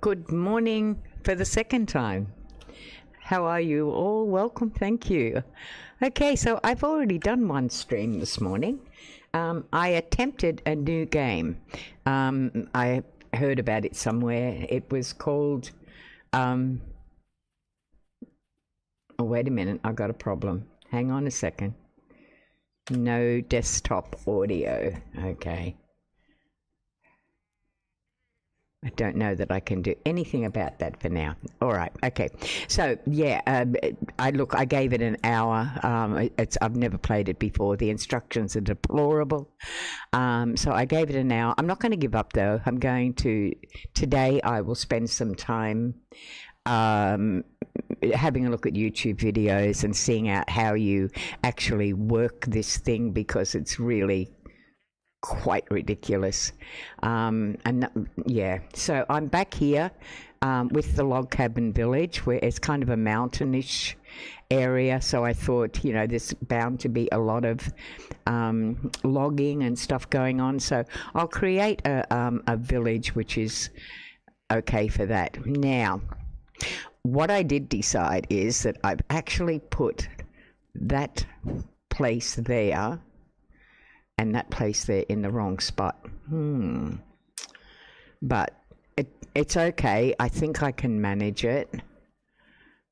Good morning for the second time. How are you all? Welcome, thank you. Okay, so I've already done one stream this morning. I attempted a new game. I heard about it somewhere. It was called, oh, wait a minute, I got a problem. Hang on a second. No desktop audio, okay. I don't know that I can do anything about that for now. All right, okay. So yeah, I gave it an hour. I've never played it before. The instructions are deplorable. So I gave it an hour. I'm not going to give up though. Today I will spend some time having a look at YouTube videos and seeing out how you actually work this thing, because it's really quite ridiculous. So I'm back here with the log cabin village, where it's kind of a mountainish area, so I thought, you know, there's bound to be a lot of logging and stuff going on, so I'll create a village which is okay for that. Now, what I did decide is that I've actually put that place there and that place there in the wrong spot. But it's okay. I think I can manage it.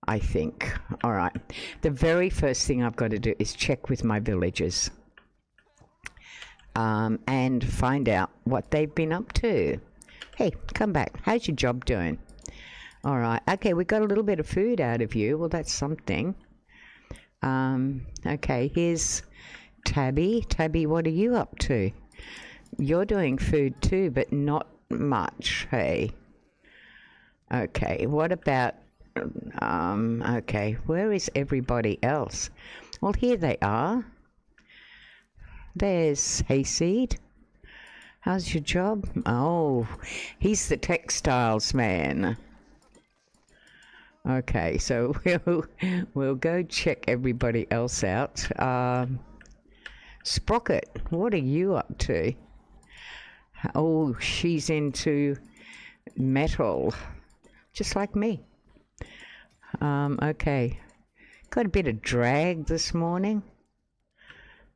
I think. All right. The very first thing I've got to do is check with my villagers and find out what they've been up to. Hey, come back. How's your job doing? All right. Okay, we got a little bit of food out of you. Well, that's something. Okay, here's Tabby. Tabby, what are you up to? You're doing food too, but not much, hey? Okay, what about, okay, where is everybody else? Well, here they are. There's Hayseed. How's your job? Oh, he's the textiles man. Okay, so we'll go check everybody else out. Sprocket, what are you up to? Oh, she's into metal, just like me. Okay, got a bit of drag this morning.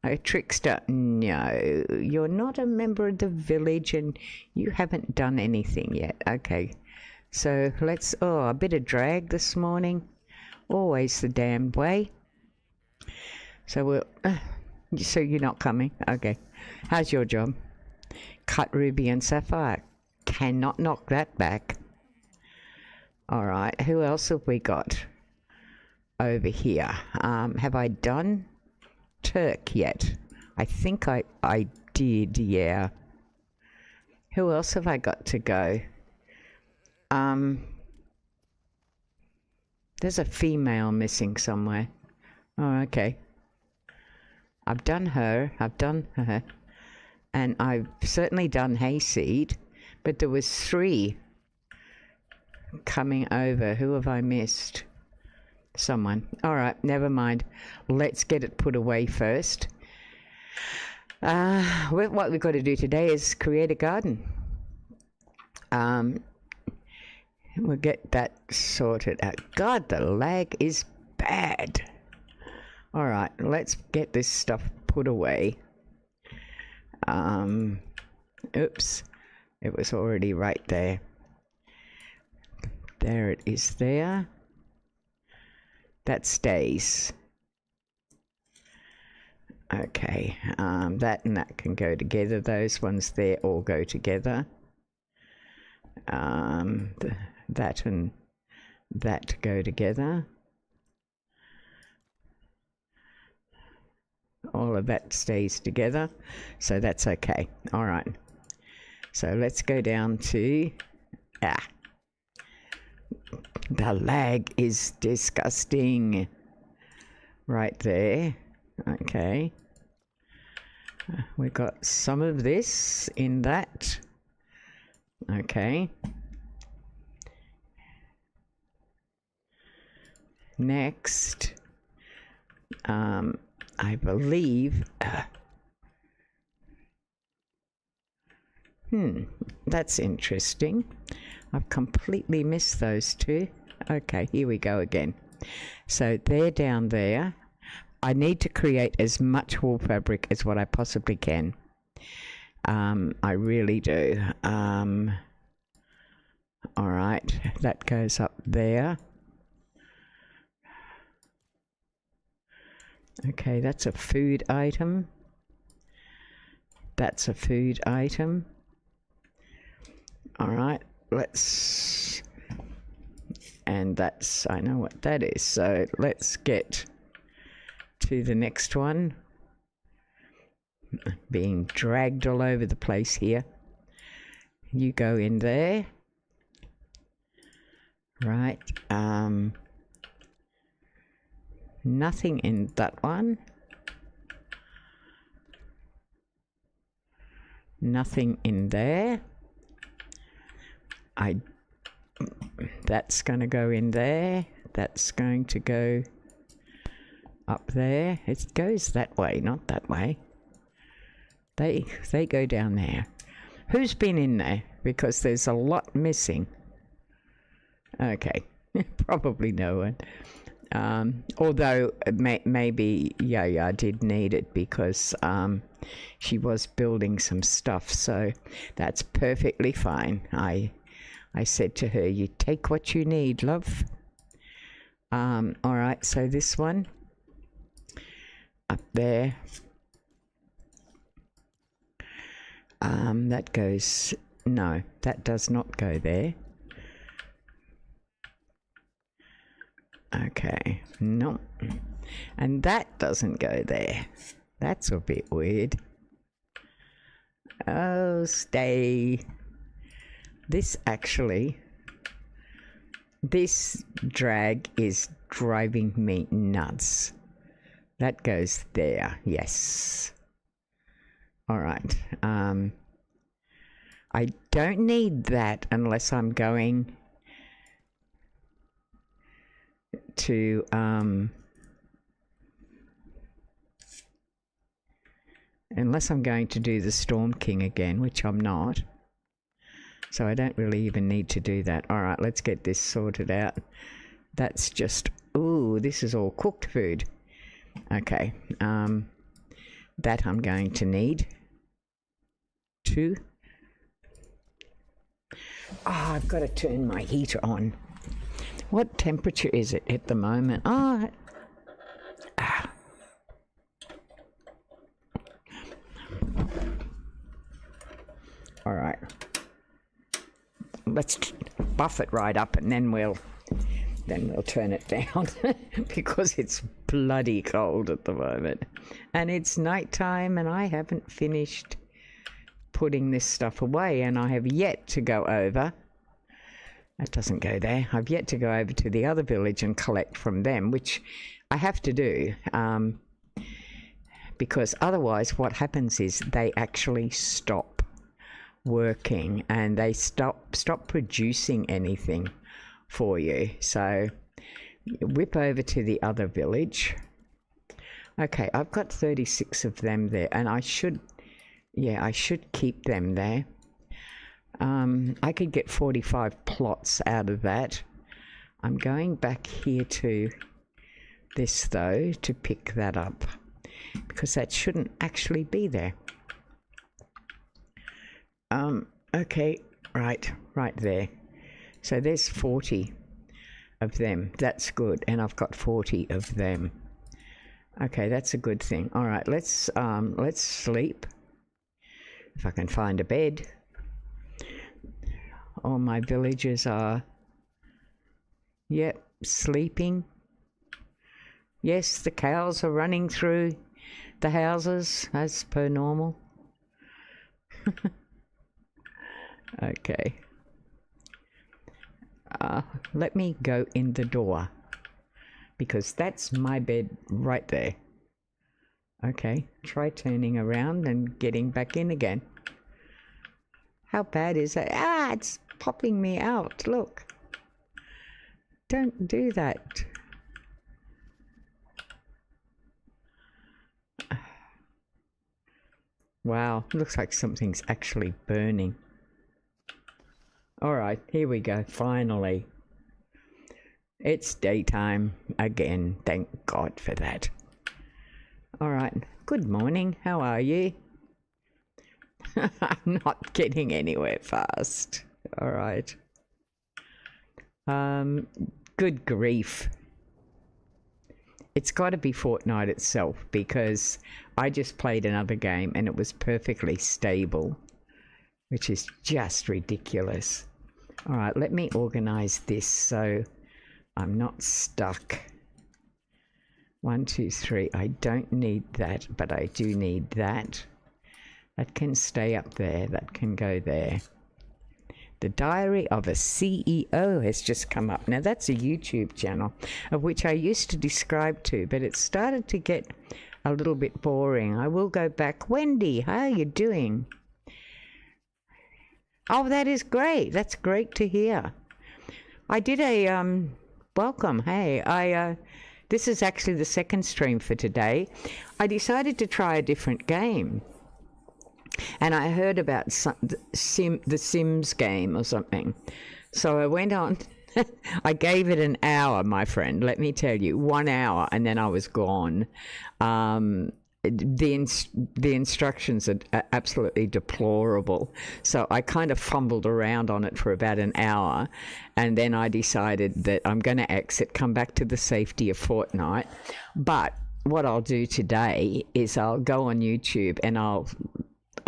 A trickster, no, you're not a member of the village and you haven't done anything yet. Okay, so let's, a bit of drag this morning, always the damned way. So we'll, so you're not coming? Okay. How's your job? Cut ruby and sapphire. Cannot knock that back. All right. Who else have we got over here? Have I done Turk yet? I think I did, yeah. Who else have I got to go? There's a female missing somewhere. Oh, okay. I've done her, and I've certainly done Hayseed, but there was 3 coming over. Who have I missed? Someone. All right, never mind. Let's get it put away first. What we've got to do today is create a garden. We'll get that sorted out. God, the lag is bad. All right, let's get this stuff put away. Oops, it was already right there. There it is there. That stays. Okay, that and that can go together. Those ones there all go together. That and that go together. All of that stays together, so that's okay. All right, so let's go down to the lag is disgusting right there. Okay, we got some of this in that. Okay, next I believe, that's interesting. I've completely missed those two. Okay, here we go again. So they're down there. I need to create as much wool fabric as what I possibly can. I really do. All right, that goes up there. Okay, that's a food item. That's a food item. All right, let's... And that's... I know what that is. So let's get to the next one. Being dragged all over the place here. You go in there. Right. Nothing in that one. Nothing in there. That's going to go in there. That's going to go up there. It goes that way, not that way. They go down there. Who's been in there? Because there's a lot missing. Okay, probably no one. Although maybe Yaya did need it because she was building some stuff, so that's perfectly fine. I said to her, you take what you need, love. All right, so this one up there. That goes... No, that does not go there. Okay, no. And that doesn't go there. That's a bit weird. Oh, stay. This actually... This drag is driving me nuts. That goes there, yes. All right. I don't need that unless I'm going to do the Storm King again, which I'm not. So I don't really even need to do that. All right, let's get this sorted out. That's just... Ooh, this is all cooked food. Okay. That I'm going to need. 2. Oh, I've got to turn my heater on. What temperature is it at the moment? Oh. All right. Let's buff it right up and then we'll turn it down because it's bloody cold at the moment. And it's nighttime and I haven't finished putting this stuff away, and I have yet to go over. That doesn't go there. I've yet to go over to the other village and collect from them, which I have to do, because otherwise what happens is they actually stop working and they stop producing anything for you. So whip over to the other village. Okay, I've got 36 of them there, and I should keep them there. I could get 45 plots out of that. I'm going back here to this though to pick that up because that shouldn't actually be there. Okay, right there. So there's 40 of them. That's good, and I've got 40 of them. Okay, that's a good thing. All right, let's sleep. If I can find a bed. All my villagers are, yep, sleeping. Yes, the cows are running through the houses as per normal. Okay. Let me go in the door because that's my bed right there. Okay, try turning around and getting back in again. How bad is that? Ah, it's popping me out. Look. Don't do that. Wow, looks like something's actually burning. All right, here we go. Finally. It's daytime again. Thank God for that. All right. Good morning. How are you? I'm not getting anywhere fast. All right. Good grief. It's got to be Fortnite itself, because I just played another game and it was perfectly stable, which is just ridiculous. All right, let me organize this so I'm not stuck. 1, 2, 3. I don't need that, but I do need that. That can stay up there. That can go there. The Diary of a CEO has just come up. Now, that's a YouTube channel of which I used to subscribe to, but it started to get a little bit boring. I will go back. Wendy, how are you doing? Oh, that is great. That's great to hear. I did a welcome. Hey, this is actually the second stream for today. I decided to try a different game. And I heard about the Sims game or something. So I went on. I gave it an hour, my friend. Let me tell you, 1 hour, and then I was gone. The instructions are absolutely deplorable. So I kind of fumbled around on it for about an hour, and then I decided that I'm going to exit, come back to the safety of Fortnite. But what I'll do today is I'll go on YouTube and I'll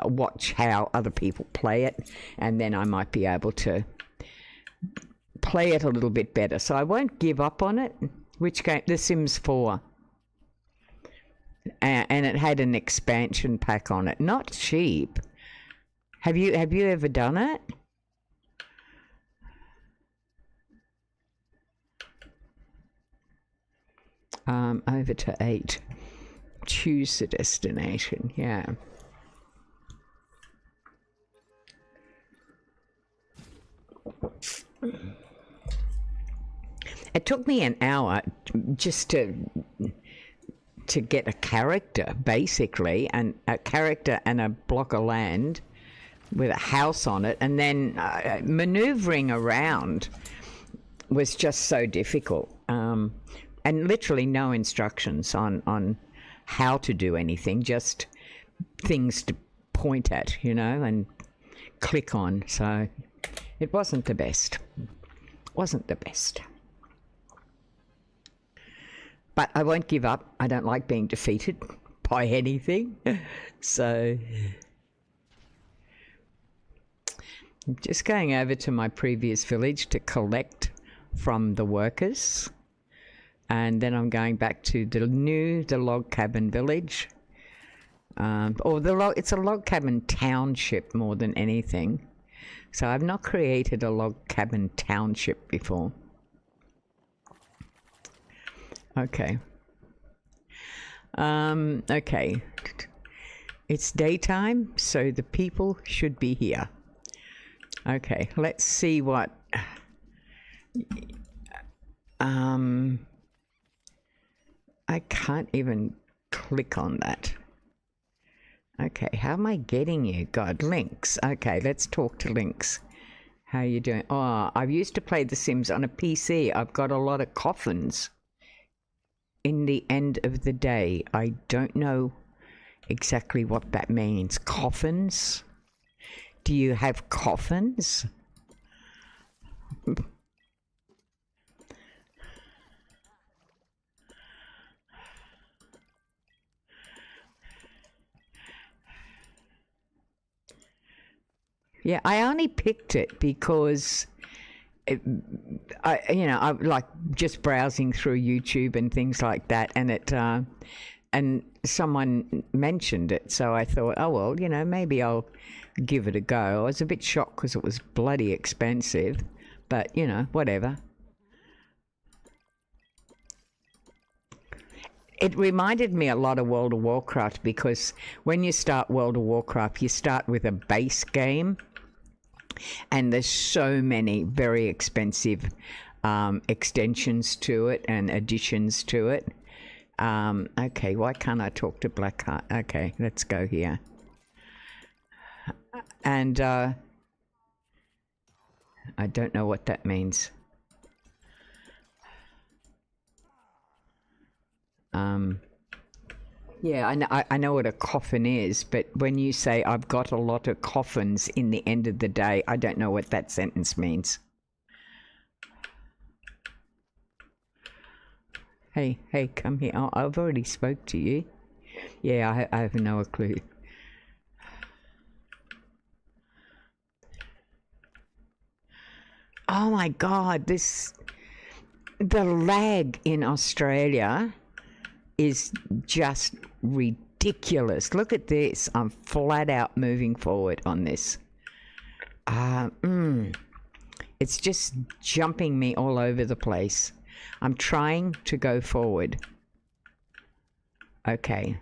watch how other people play it, and then I might be able to play it a little bit better. So I won't give up on it. Which game? The Sims 4. And it had an expansion pack on it. Not cheap. Have you ever done it? Over to 8. Choose the destination. Yeah. It took me an hour just to get a character, basically, and a character and a block of land with a house on it, and then maneuvering around was just so difficult, and literally no instructions on how to do anything, just things to point at, and click on. So it wasn't the best. But I won't give up. I don't like being defeated by anything. So I'm just going over to my previous village to collect from the workers. And then I'm going back to the log cabin village. It's a log cabin township more than anything. So I've not created a log cabin township before. Okay. Okay. It's daytime, so the people should be here. Okay, let's see what... I can't even click on that. Okay, how am I getting you? God, Lynx. Okay, let's talk to Lynx. How are you doing? Oh, I used to play The Sims on a PC. I've got a lot of coffins. In the end of the day, I don't know exactly what that means. Coffins? Do you have coffins? Yeah, I only picked it because I like just browsing through YouTube and things like that, and and someone mentioned it, so I thought, oh well, maybe I'll give it a go. I was a bit shocked because it was bloody expensive, but whatever. It reminded me a lot of World of Warcraft, because when you start World of Warcraft, you start with a base game, and there's so many very expensive extensions to it and additions to it. Okay, why can't I talk to Blackheart? Okay, let's go here. And I don't know what that means. Yeah, I know what a coffin is, but when you say I've got a lot of coffins in the end of the day, I don't know what that sentence means. Hey, come here. Oh, I've already spoke to you. Yeah, I have no clue. Oh my God, the lag in Australia is just ridiculous. Look at this. I'm flat out moving forward on this. It's just jumping me all over the place. I'm trying to go forward. Okay.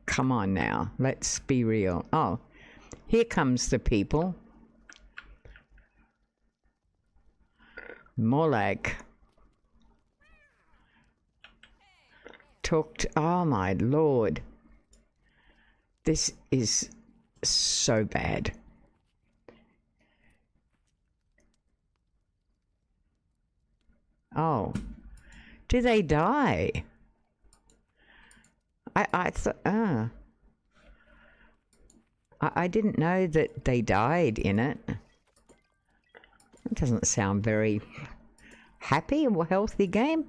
Come on now. Let's be real. Oh, here comes the people. More lag. Oh my Lord. This is so bad. Oh. Do they die? I thought, I didn't know that they died in it. It doesn't sound very happy or healthy game.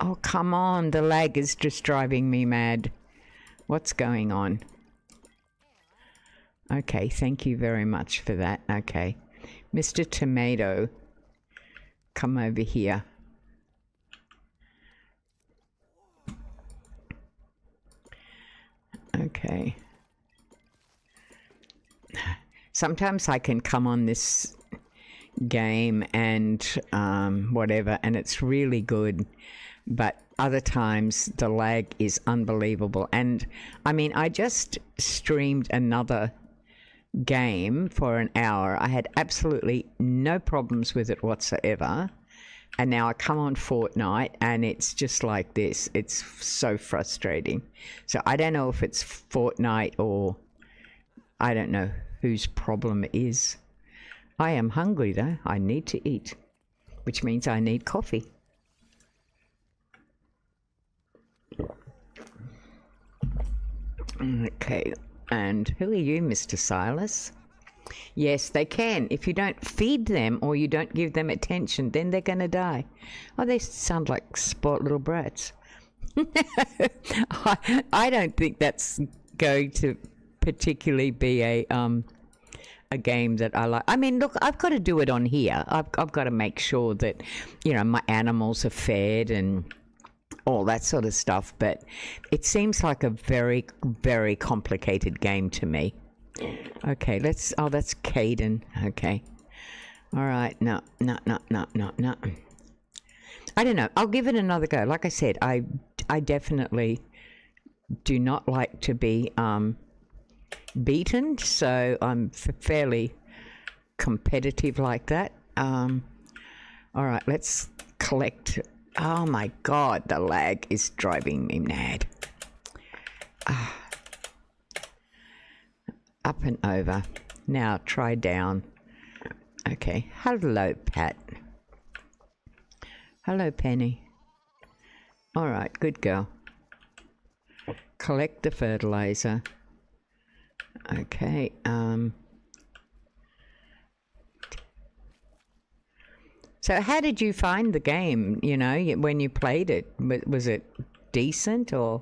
Oh, come on. The lag is just driving me mad. What's going on? Okay, thank you very much for that. Okay. Mr. Tomato, come over here. Okay. Sometimes I can come on this game and whatever, and it's really good. But other times the lag is unbelievable. And I mean, I just streamed another game for an hour. I had absolutely no problems with it whatsoever. And now I come on Fortnite and it's just like this. It's so frustrating. So I don't know if it's Fortnite or I don't know whose problem it is. I am hungry though. I need to eat, which means I need coffee. Okay, and who are you, Mr. Silas? Yes, they can. If you don't feed them or you don't give them attention, then they're going to die. Oh, they sound like sport little brats. I don't think that's going to particularly be a game that I like. I mean, look, I've got to do it on here. I've got to make sure that, you know, my animals are fed and all that sort of stuff, but it seems like a very, very complicated game to me. Okay, that's Caden. Okay. All right. No. I don't know. I'll give it another go. Like I said, I definitely do not like to be beaten, so I'm fairly competitive like that. All right, let's collect. Oh my God, the lag is driving me mad. Up and over. Now try down. Okay. Hello, Pat. Hello, Penny. All right, good girl. Collect the fertilizer. Okay. So how did you find the game, you know, when you played it? Was it decent or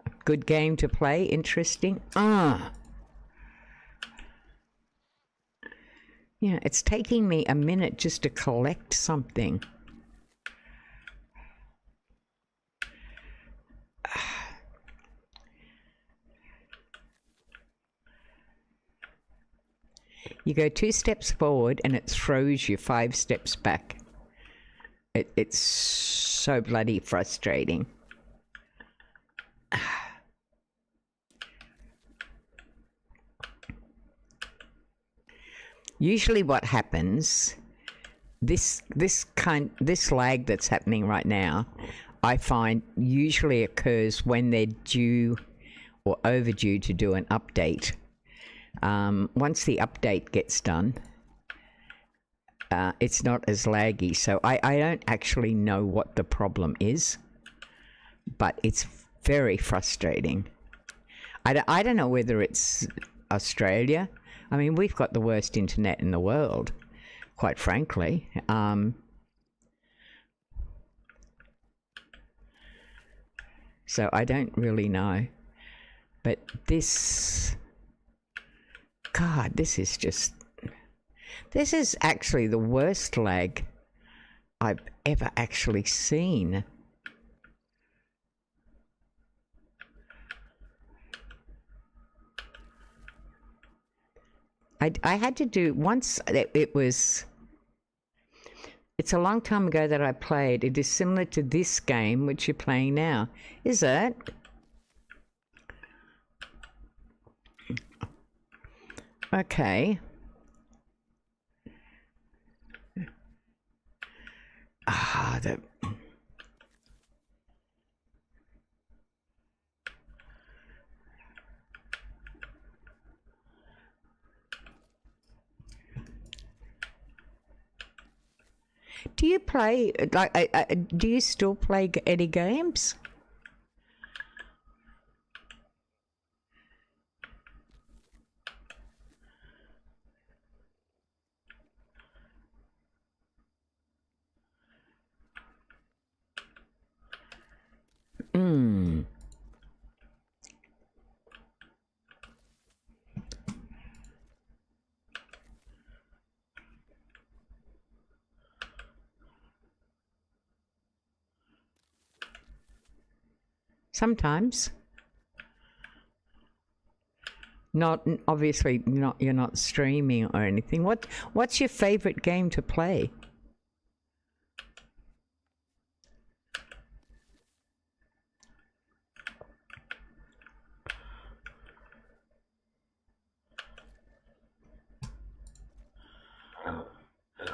a good game to play? Interesting? Yeah, it's taking me a minute just to collect something. You go 2 steps forward and it throws you 5 steps back. It's so bloody frustrating. Usually what happens, this lag that's happening right now, I find usually occurs when they're due or overdue to do an update. Once the update gets done, it's not as laggy. So I don't actually know what the problem is, but it's very frustrating. I don't know whether it's Australia. I mean, we've got the worst internet in the world, quite frankly. So I don't really know. But this is actually the worst lag I've ever actually seen. I had to do once. It's a long time ago that I played. It is similar to this game which you're playing now. Is it? Okay. Do you play, do you still play any games? Sometimes. Not obviously not. You're not streaming or anything. What's your favorite game to play?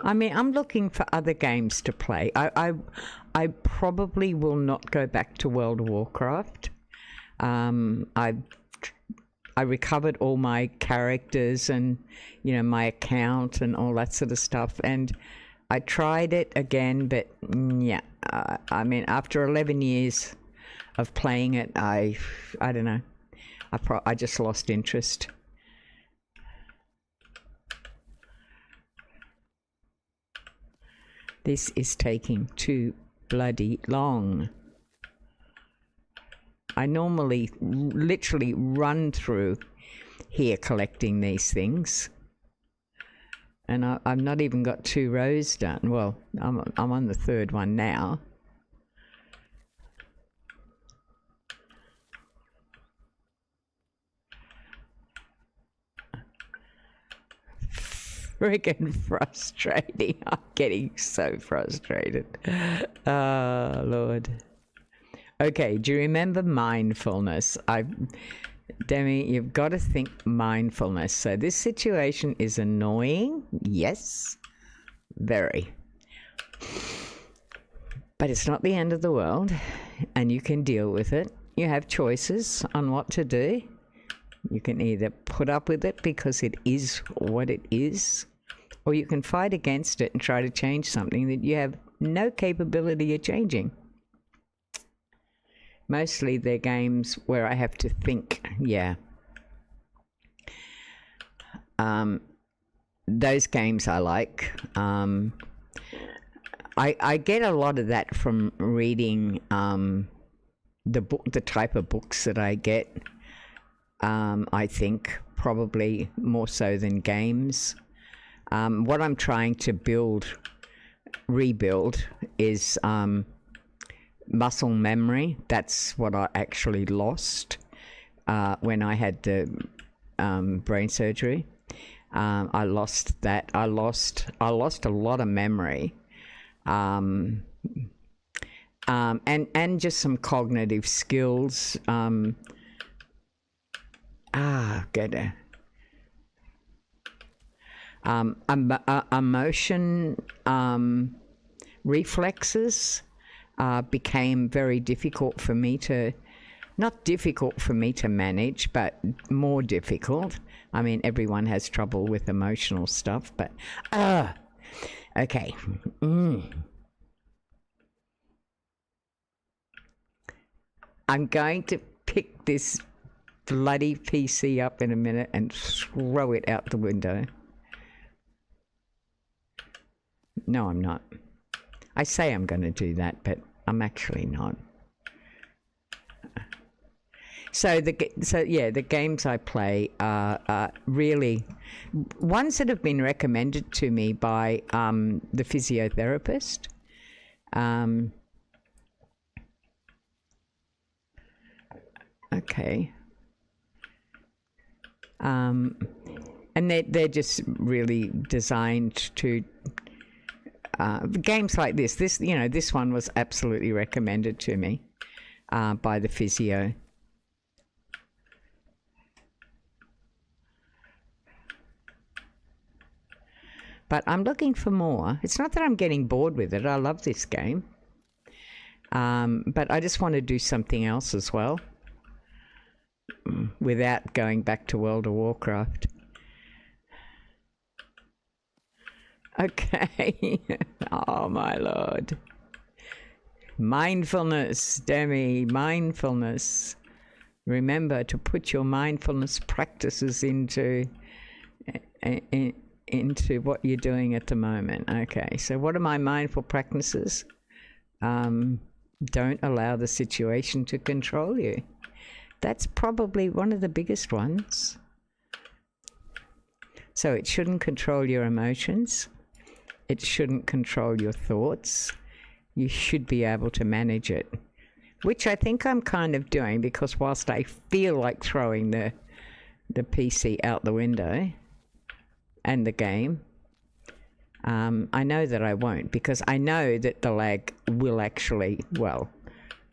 I mean, I'm looking for other games to play. I probably will not go back to World of Warcraft. I recovered all my characters and, you know, my account and all that sort of stuff. And I tried it again, but yeah, I mean, after 11 years of playing it, I don't know. I just lost interest. This is taking too bloody long. I normally literally run through here collecting these things. And I've not even got 2 rows done. Well, I'm on the 3rd one now. Friggin' frustrating. I'm getting so frustrated. Oh, Lord. Okay, do you remember mindfulness? Demi, you've got to think mindfulness. So this situation is annoying. Yes, very. But it's not the end of the world, and you can deal with it. You have choices on what to do. You can either put up with it because it is what it is, or you can fight against it and try to change something that you have no capability of changing. Mostly they're games where I have to think, yeah. Those games I like. I get a lot of that from reading the type of books that I get. I think probably more so than games. What I'm trying to rebuild is muscle memory. That's what I actually lost when I had the brain surgery. I lost that. I lost a lot of memory, and just some cognitive skills. Good. Emotion reflexes. became very difficult for me to, not difficult for me to manage, but more difficult. I mean, everyone has trouble with emotional stuff, but, okay. I'm going to pick this bloody PC up in a minute and throw it out the window. No, I'm not. I say I'm going to do that, but I'm actually not. So the games I play are really ones that have been recommended to me by the physiotherapist. Okay. And they're just really designed to games like this. This one was absolutely recommended to me by the physio. But I'm looking for more. It's not that I'm getting bored with it. I love this game. But I just want to do something else as well without going back to World of Warcraft. Okay. Oh, my Lord. Mindfulness, Demi, mindfulness. Remember to put your mindfulness practices into what you're doing at the moment. Okay, so what are my mindful practices? Don't allow the situation to control you. That's probably one of the biggest ones. So it shouldn't control your emotions. It shouldn't control your thoughts. You should be able to manage it, which I think I'm kind of doing, because whilst I feel like throwing the PC out the window and the game, I know that I won't, because I know that the lag will actually, well,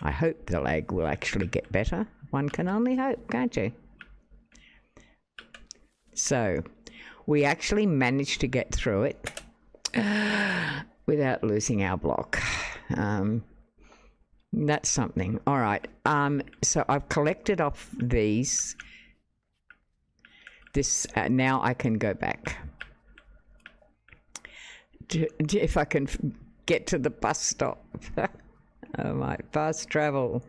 I hope the lag will actually get better. One can only hope, can't you? So we actually managed to get through it without losing our block. That's something. All right. So I've collected off these. This now I can go back. If I can get to the bus stop. Oh my, fast travel.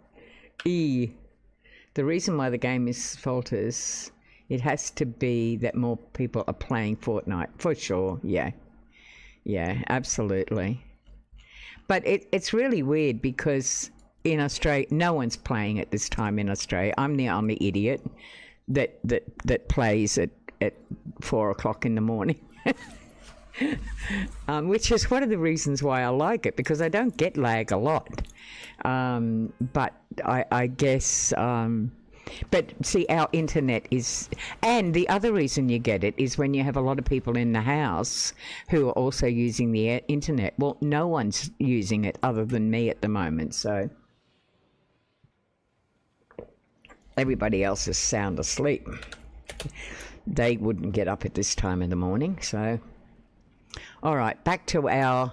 The reason why the game is falters, it has to be that more people are playing Fortnite, for sure. Yeah, absolutely. But it's really weird, because in Australia, no one's playing at this time in Australia. I'm the only idiot that plays at 4 o'clock in the morning. Which is one of the reasons why I like it, because I don't get lag a lot. But I guess, but see, our internet is, and the other reason you get it is when you have a lot of people in the house who are also using the internet. Well, no one's using it other than me at the moment, so everybody else is sound asleep. They wouldn't get up at this time in the morning, so. All right, back to our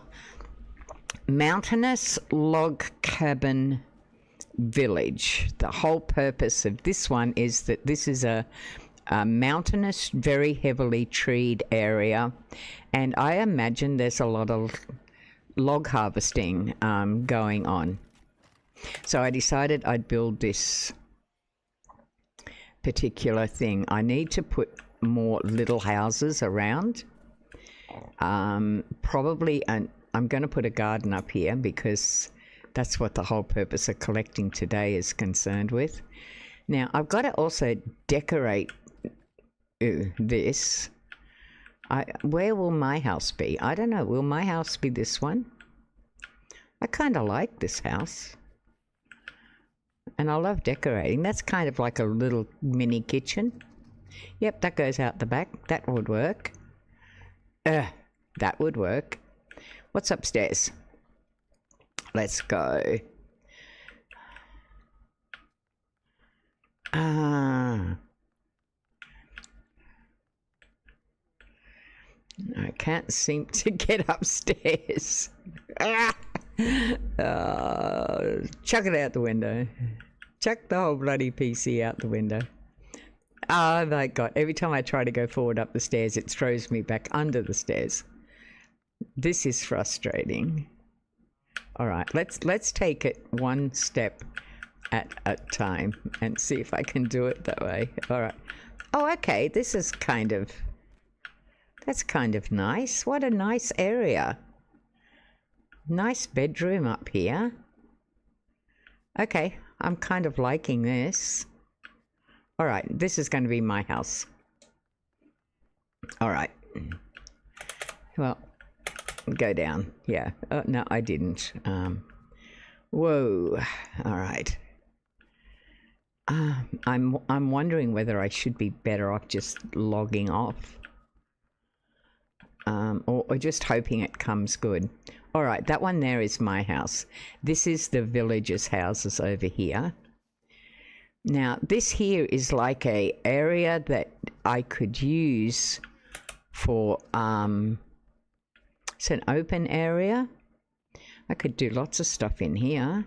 mountainous log cabin village. The whole purpose of this one is that this is a mountainous, very heavily treed area, and I imagine there's a lot of log harvesting going on. So I decided I'd build this particular thing. I need to put more little houses around. Probably, and I'm going to put a garden up here, because that's what the whole purpose of collecting today is concerned with. Now, I've got to also decorate this. Where will my house be? I don't know. Will my house be this one? I kind of like this house. And I love decorating. That's kind of like a little mini kitchen. Yep, that goes out the back. That would work. That would work. What's upstairs? Let's go. I can't seem to get upstairs. Chuck it out the window. Chuck the whole bloody PC out the window. Oh my God, every time I try to go forward up the stairs, it throws me back under the stairs. This is frustrating. All right, let's take it one step at a time and see if I can do it that way. All right. Oh, okay, this is that's kind of nice. What a nice area. Nice bedroom up here. Okay, I'm kind of liking this. All right, this is going to be my house. All right. Well, go down. Yeah. Oh, no, I didn't. Whoa. All right. I'm wondering whether I should be better off just logging off. Or just hoping it comes good. All right, that one there is my house. This is the villagers' houses over here. Now, this here is like a area that I could use for, it's an open area. I could do lots of stuff in here.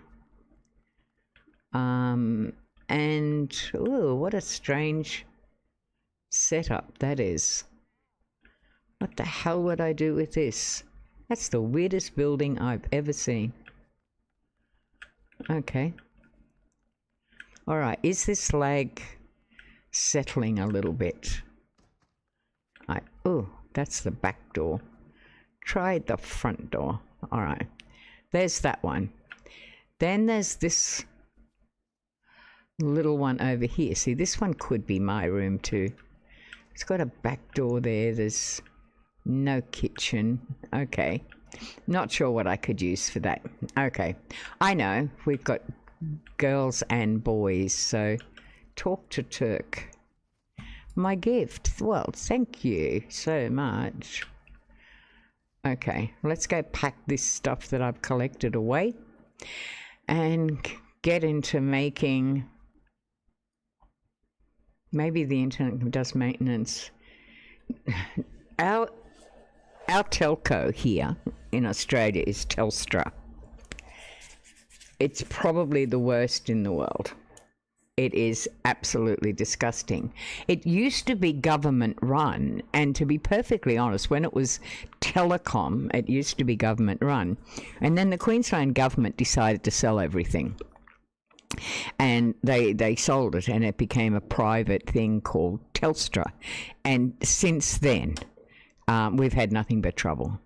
And, ooh, what a strange setup that is. What the hell would I do with this? That's the weirdest building I've ever seen. Okay. All right, is this lag settling a little bit? Oh, that's the back door. Try the front door. All right, there's that one. Then there's this little one over here. See, this one could be my room too. It's got a back door there. There's no kitchen. Okay. Not sure what I could use for that. Okay. I know. We've got girls and boys. So talk to Turk. My gift. Well, thank you so much. Okay. Let's go pack this stuff that I've collected away and get into making. Maybe the internet does maintenance. Our telco here in Australia is Telstra. It's probably the worst in the world. It is absolutely disgusting. It used to be government run, and to be perfectly honest, when it was telecom, it used to be government run. And then the Queensland government decided to sell everything. And they sold it, and it became a private thing called Telstra. And since then, we've had nothing but trouble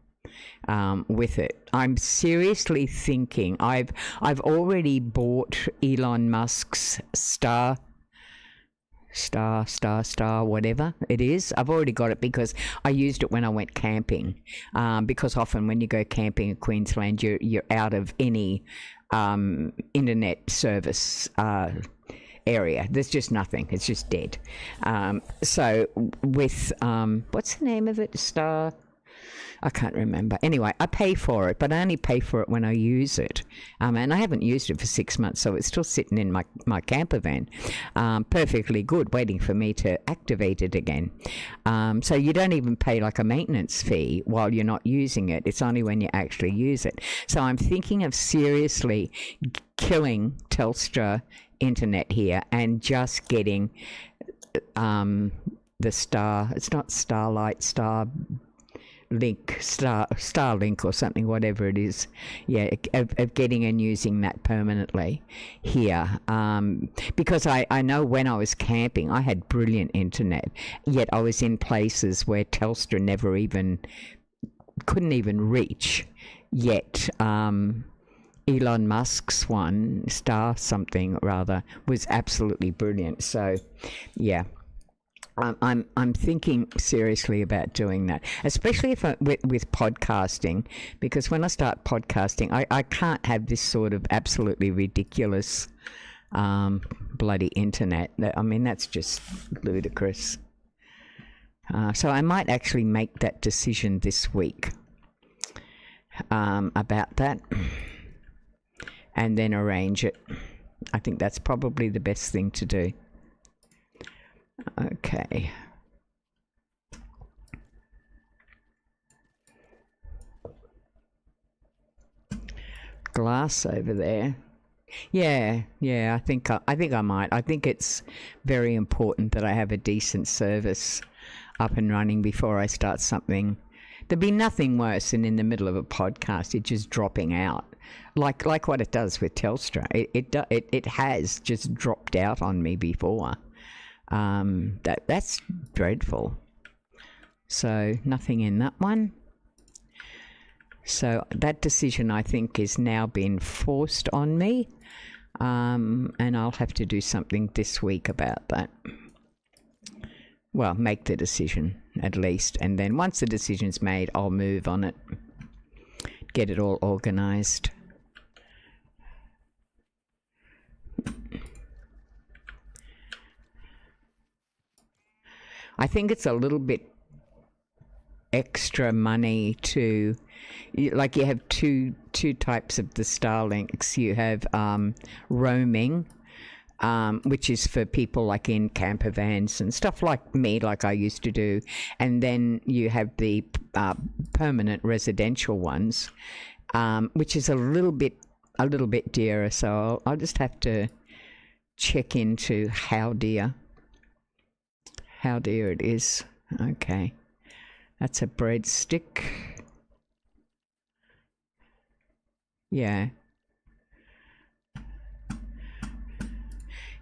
with it. I'm seriously thinking I've already bought Elon Musk's star whatever it is. I've already got it because I used it when I went camping. Because often when you go camping in Queensland, you're out of any internet service area. There's just nothing. It's just dead. So with what's the name of it? Star. I can't remember. Anyway, I pay for it, but I only pay for it when I use it. And I haven't used it for 6 months, so it's still sitting in my camper van, perfectly good, waiting for me to activate it again. So you don't even pay like a maintenance fee while you're not using it. It's only when you actually use it. So I'm thinking of seriously killing Telstra internet here and just getting the Star. It's not Starlight, Starlink or something, whatever it is, yeah, of getting and using that permanently here, because I know when I was camping I had brilliant internet, yet I was in places where Telstra couldn't even reach, yet Elon Musk's one, Star something rather, was absolutely brilliant. So yeah, I'm thinking seriously about doing that, especially if with podcasting, because when I start podcasting, I can't have this sort of absolutely ridiculous bloody internet. I mean, that's just ludicrous. So I might actually make that decision this week about that, and then arrange it. I think that's probably the best thing to do. Okay. glass over there. Yeah, I think I might. I think it's very important that I have a decent service up and running before I start something. There'd be nothing worse than in the middle of a podcast it just dropping out, like what it does with Telstra. It has just dropped out on me before. That's dreadful. So nothing in that one. So that decision, I think, is now being forced on me, and I'll have to do something this week about that. Well, make the decision at least, and then once the decision's made, I'll move on it, get it all organised. I think it's a little bit extra money to, like, you have two types of the Starlinks. You have roaming, which is for people like in camper vans and stuff like me, like I used to do, and then you have the permanent residential ones, which is a little bit dearer. So I'll just have to check into how dear it is. Okay. That's a breadstick. Yeah.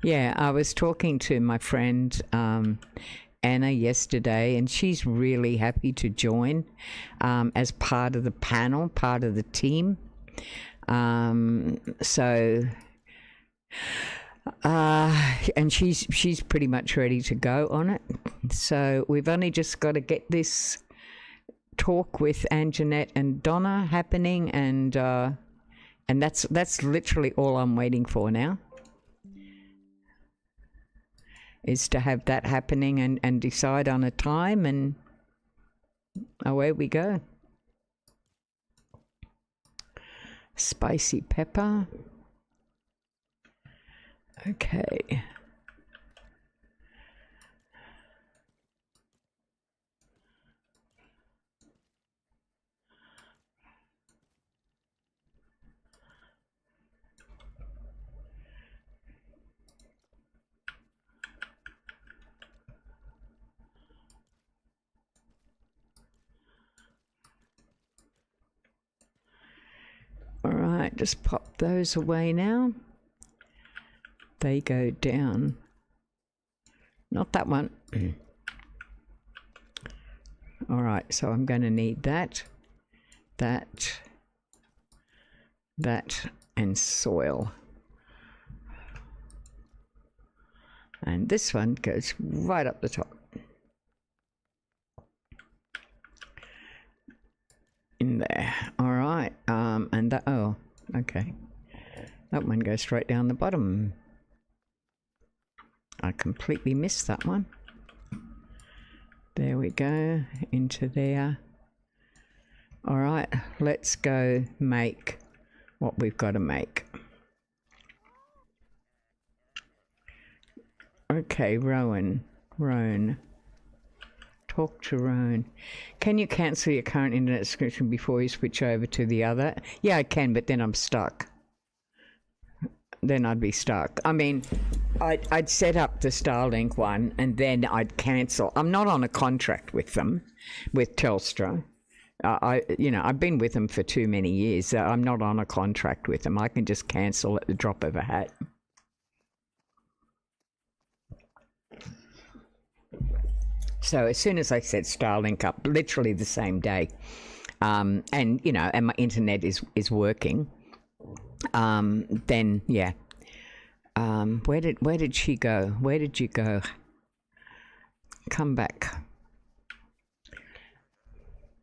Yeah, I was talking to my friend Anna yesterday, and she's really happy to join as part of the panel, part of the team. And she's pretty much ready to go on it. So we've only just got to get this talk with Anjanette and Donna happening, and that's literally all I'm waiting for now, is to have that happening and decide on a time, and away we go. Spicy pepper. Okay. All right, just pop those away now. They go down. Not that one. All right, so I'm going to need that, and soil. And this one goes right up the top. In there. All right. And that, oh, okay. That one goes straight down the bottom. I completely missed that one. There we go, into there. All right, let's go make what we've got to make. Okay, Rowan. Talk to Rowan. Can you cancel your current internet subscription before you switch over to the other? Yeah, I can, but then I'm stuck. Then I'd be stuck. I mean, I'd set up the Starlink one and then I'd cancel. I'm not on a contract with them, with Telstra. I've been with them for too many years. So I'm not on a contract with them. I can just cancel at the drop of a hat. So as soon as I set Starlink up, literally the same day, and my internet is working, then yeah. Where did she go? Where did you go? Come back.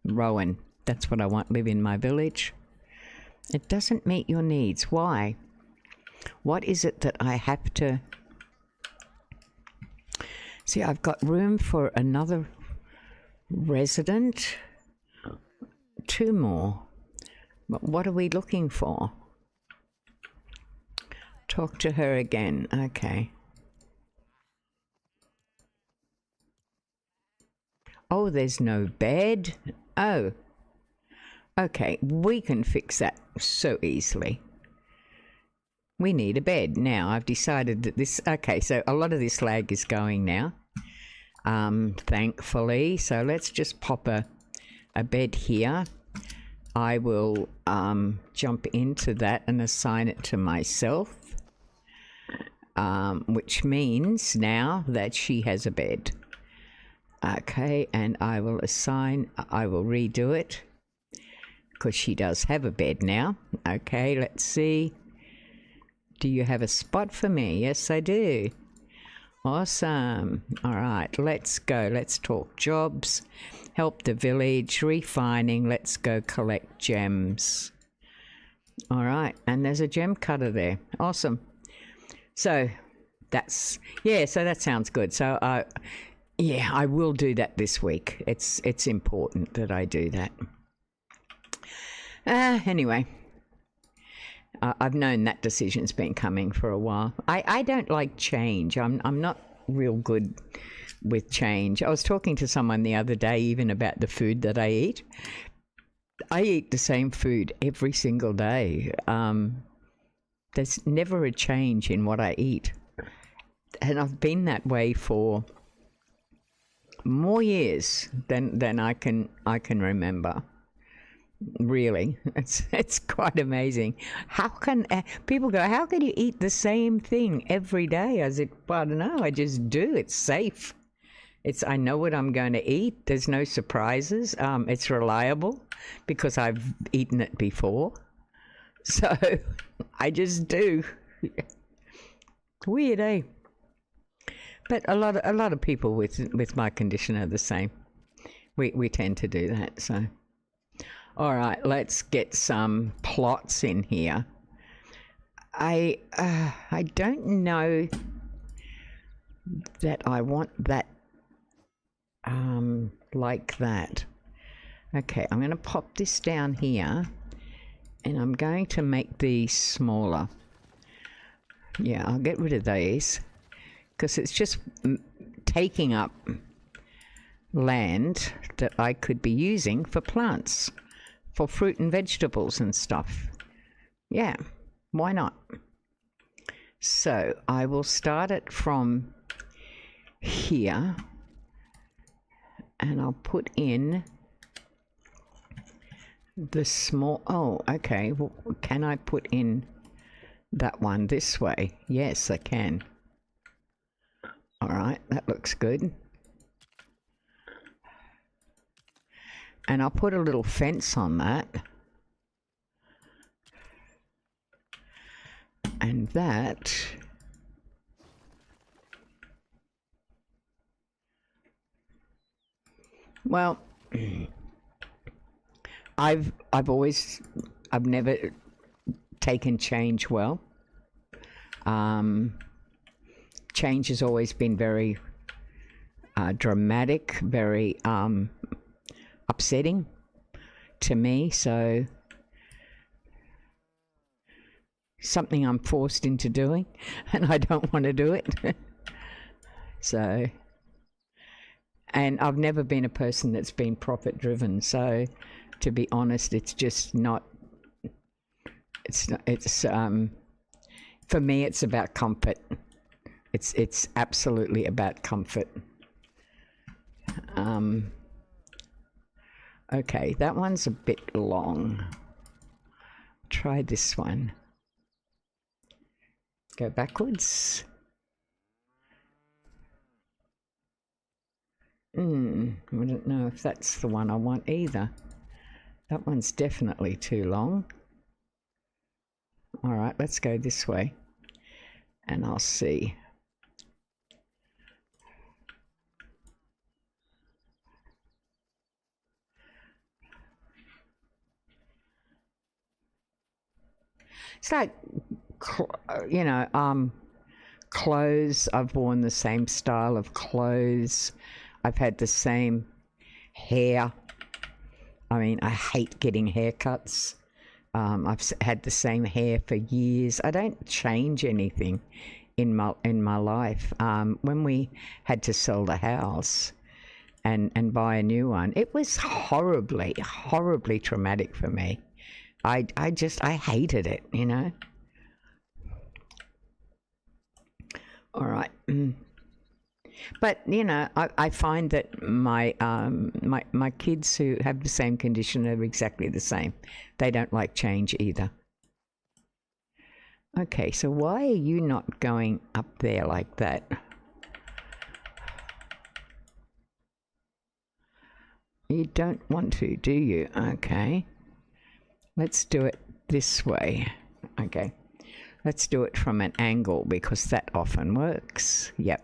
Rowan, that's what I want. Live in my village. It doesn't meet your needs. Why? What is it that I have to... See, I've got room for another resident. 2 more. But what are we looking for? Talk to her again. Okay. Oh, there's no bed. Oh. Okay, we can fix that so easily. We need a bed. Now, I've decided that this... Okay, so a lot of this lag is going now, thankfully. So let's just pop a bed here. I will jump into that and assign it to myself, which means now that she has a bed. Okay, and I will redo it because she does have a bed now. Okay, let's see. Do you have a spot for me? Yes, I do. Awesome. All right, let's go. Let's talk jobs. Help the village. Refining. Let's go collect gems. All right, and there's a gem cutter there. Awesome. So that's... Yeah, so that sounds good. So, yeah, I will do that this week. It's important that I do that. Anyway... I've known that decision's been coming for a while. I don't like change. I'm not real good with change. I was talking to someone the other day even about the food that I eat. I eat the same food every single day. There's never a change in what I eat. And I've been that way for more years than I can remember. Really, it's quite amazing. How can people go, how can you eat the same thing every day? I said, well, I don't know, I just do. It's safe. I know what I'm going to eat. There's no surprises. It's reliable because I've eaten it before. So I just do. Weird, eh? But a lot of people with my condition are the same. We tend to do that, so. All right, let's get some plots in here. I don't know that I want that like that. Okay, I'm going to pop this down here, and I'm going to make these smaller. Yeah, I'll get rid of these because it's just taking up land that I could be using for plants. For fruit and vegetables and stuff. Yeah, why not? So I will start it from here, and I'll put in the small... Oh, okay. Well, can I put in that one this way? Yes, I can. All right, that looks good. And I'll put a little fence on that. And that... Well, I've never taken change well. Change has always been very dramatic, very upsetting to me, so something I'm forced into doing, and I don't want to do it. So, and I've never been a person that's been profit driven, so to be honest, it's just not, it's for me it's about comfort. It's absolutely about comfort. Okay, that one's a bit long. Try this one. Go backwards. I don't know if that's the one I want either. That one's definitely too long. All right, let's go this way, and I'll see. It's like, you know, clothes. I've worn the same style of clothes. I've had the same hair. I mean, I hate getting haircuts. I've had the same hair for years. I don't change anything in my life. When we had to sell the house, and buy a new one. It was horribly traumatic for me. I hated it, you know. All right. But you know, I find that my kids who have the same condition are exactly the same. They don't like change either. Okay, so why are you not going up there like that? You don't want to, do you? Okay. Let's do it this way. Okay. Let's do it from an angle because that often works. Yep.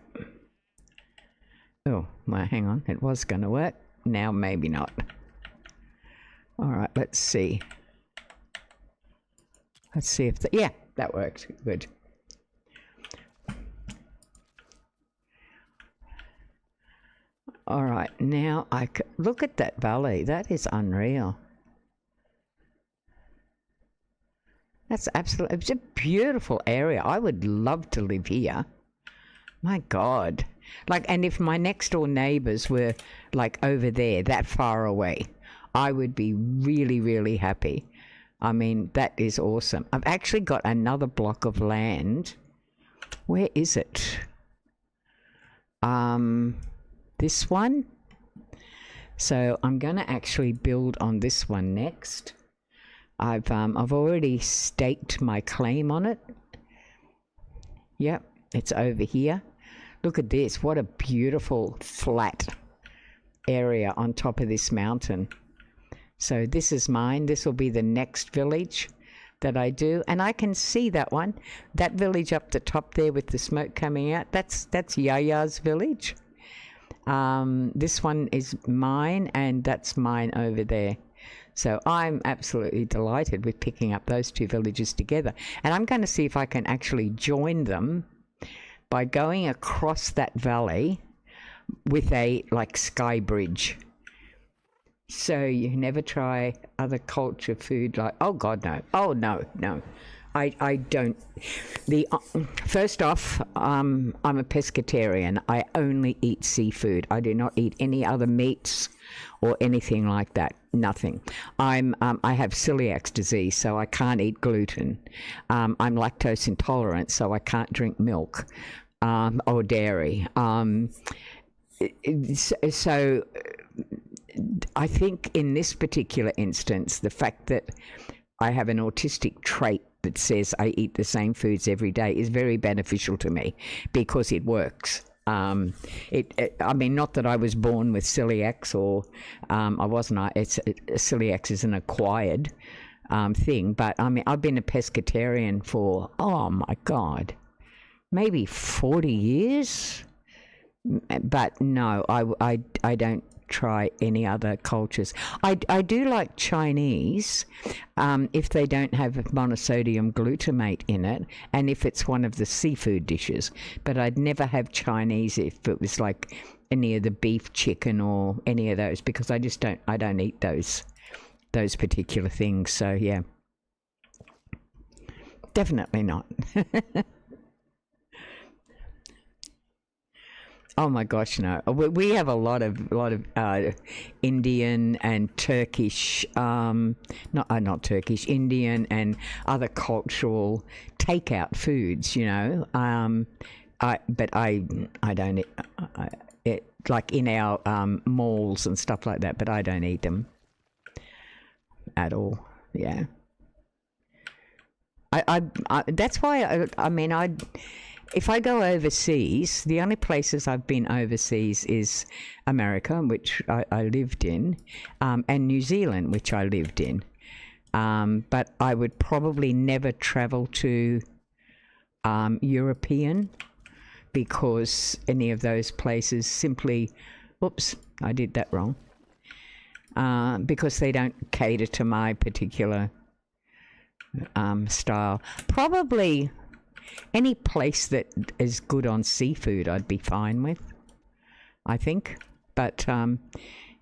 Oh, well, hang on. It was going to work. Now maybe not. All right, let's see. Let's see if yeah, that worked. Good. All right, now look at that valley. That is unreal. That's absolutely, it's a beautiful area. I would love to live here. My God. Like, and if my next door neighbors were like over there, that far away, I would be really, really happy. I mean, that is awesome. I've actually got another block of land. Where is it? This one. So I'm going to actually build on this one next. I've already staked my claim on it. Yep, it's over here. Look at this. What a beautiful flat area on top of this mountain. So this is mine. This will be the next village that I do. And I can see that one. That village up the top there with the smoke coming out. That's Yaya's village. This one is mine, and that's mine over there. So I'm absolutely delighted with picking up those two villages together. And I'm going to see if I can actually join them by going across that valley with a like sky bridge. So you never try other culture food like, oh God, no. Oh, no. I don't. First off, I'm a pescatarian. I only eat seafood. I do not eat any other meats or anything like that. Nothing. I have celiac disease, so I can't eat gluten. I'm lactose intolerant, so I can't drink milk or dairy. So I think in this particular instance, the fact that I have an autistic trait that says I eat the same foods every day is very beneficial to me because it works. I mean, not that I was born with celiac or I wasn't. Celiac is an acquired thing, but I mean, I've been a pescatarian for, oh my God, maybe 40 years. But no, I don't try any other cultures. I do like Chinese if they don't have monosodium glutamate in it, and if it's one of the seafood dishes. But I'd never have Chinese if it was like any of the beef, chicken, or any of those, because I don't eat those particular things. So yeah, definitely not. Oh my gosh, no. We have a lot of Indian and Turkish, not Turkish, Indian and other cultural takeout foods, you know. But I don't eat like in our malls and stuff like that. But I don't eat them at all. Yeah. I that's why I mean if I go overseas, the only places I've been overseas is America, which I lived in, and New Zealand, which I lived in. But I would probably never travel to European, because any of those places simply, oops, I did that wrong, because they don't cater to my particular style. Probably any place that is good on seafood, I'd be fine with, I think. But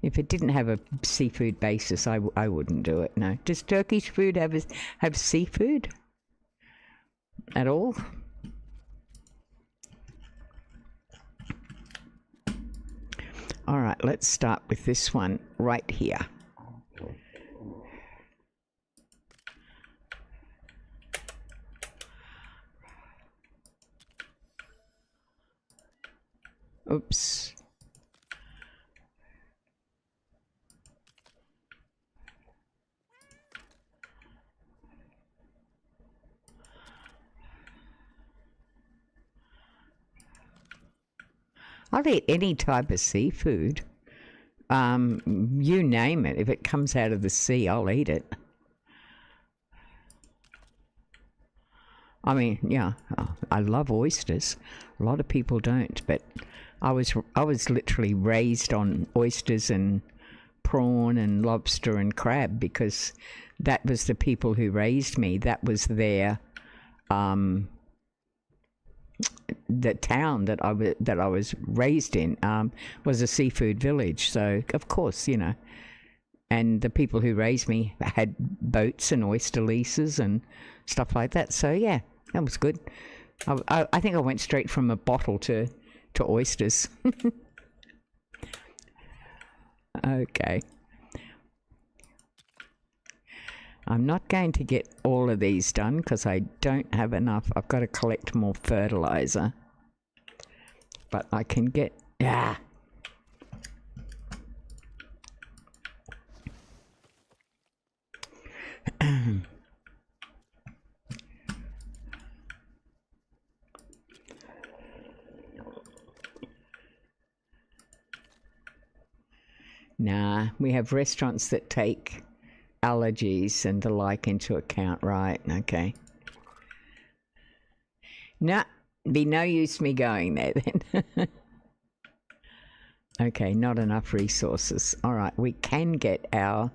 if it didn't have a seafood basis, I wouldn't do it. No. Does Turkish food have seafood at all? All right, let's start with this one right here. Oops. I'll eat any type of seafood. You name it. If it comes out of the sea, I'll eat it. I mean, yeah, I love oysters. A lot of people don't, but I was literally raised on oysters and prawn and lobster and crab because that was the people who raised me. That was their the town that I was raised in was a seafood village. So of course, you know, and the people who raised me had boats and oyster leases and stuff like that. So yeah, that was good. I think I went straight from a bottle to oysters. Okay. I'm not going to get all of these done because I don't have enough. I've got to collect more fertilizer. But I can get... Yeah. Nah, we have restaurants that take allergies and the like into account, right? Okay. Nah, be no use me going there then. Okay, not enough resources. All right, we can get our...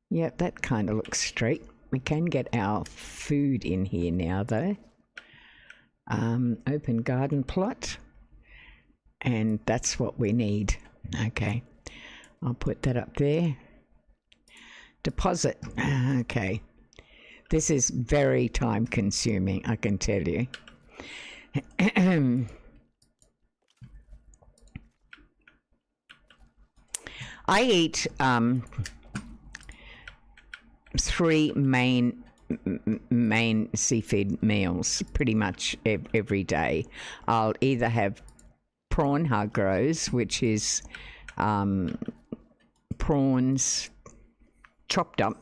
Yep, that kind of looks straight. We can get our food in here now, though. Open garden plot. And that's what we need. Okay, I'll put that up there. Deposit. Okay, this is very time consuming, I can tell you. I eat three main seafood meals pretty much every day. I'll either have prawn hagros, which is prawns chopped up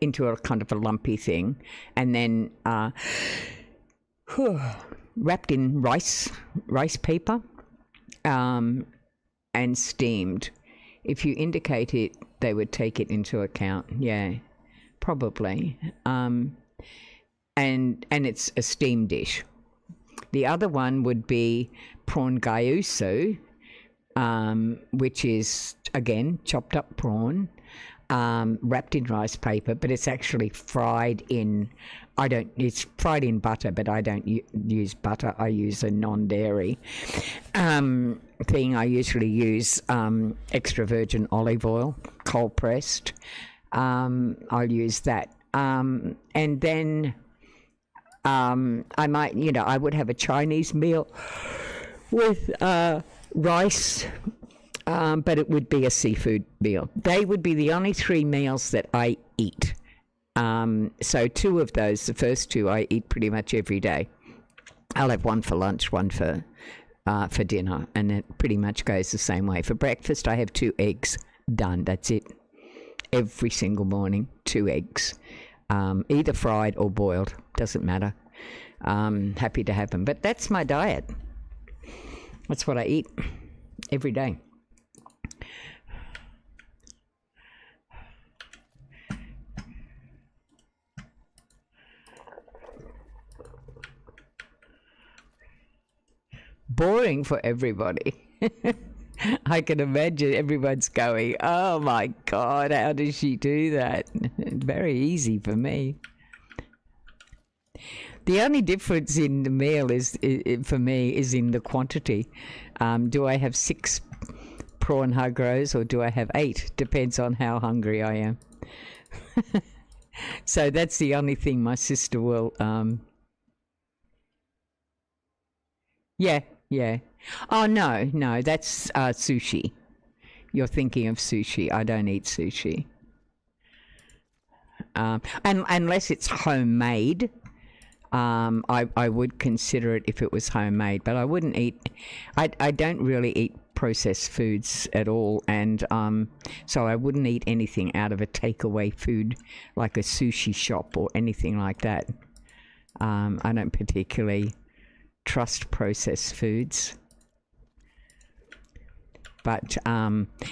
into a kind of a lumpy thing, and then wrapped in rice paper and steamed. If you indicate it, they would take it into account. Yeah, probably. And it's a steamed dish. The other one would be prawn gayuso, which is, again, chopped up prawn, wrapped in rice paper, but it's actually fried in, it's fried in butter, but I don't use butter. I use a non-dairy thing. I usually use extra virgin olive oil, cold pressed. I'll use that. And then I might, I would have a Chinese meal with rice, but it would be a seafood meal. They would be the only three meals that I eat. So two of those, the first two, I eat pretty much every day. I'll have one for lunch, one for dinner, and it pretty much goes the same way. For breakfast, I have 2 eggs. Done. That's it. Every single morning, 2 eggs. Either fried or boiled, doesn't matter. Happy to have them. But that's my diet. That's what I eat every day. Boring for everybody. I can imagine everyone's going, oh my God, how does she do that? Very easy for me. The only difference in the meal for me is in the quantity. Do I have 6 prawn hagros or do I have 8? Depends on how hungry I am. So that's the only thing my sister will... Yeah, yeah. Oh, no, that's sushi. You're thinking of sushi. I don't eat sushi. And unless it's homemade, I would consider it if it was homemade, but I wouldn't eat. I don't really eat processed foods at all, and so I wouldn't eat anything out of a takeaway food like a sushi shop or anything like that. I don't particularly trust processed foods. But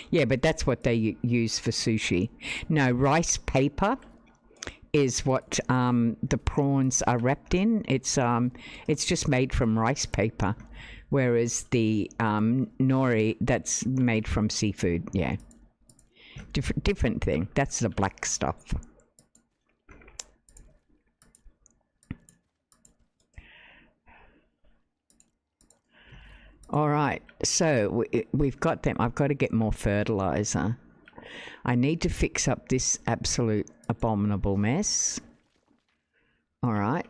yeah, but that's what they use for sushi. No, rice paper is what the prawns are wrapped in. It's just made from rice paper, whereas the nori, that's made from seafood. Yeah, different thing. That's the black stuff. All right, so we've got them. I've got to get more fertilizer. I need to fix up this absolute abominable mess. All right.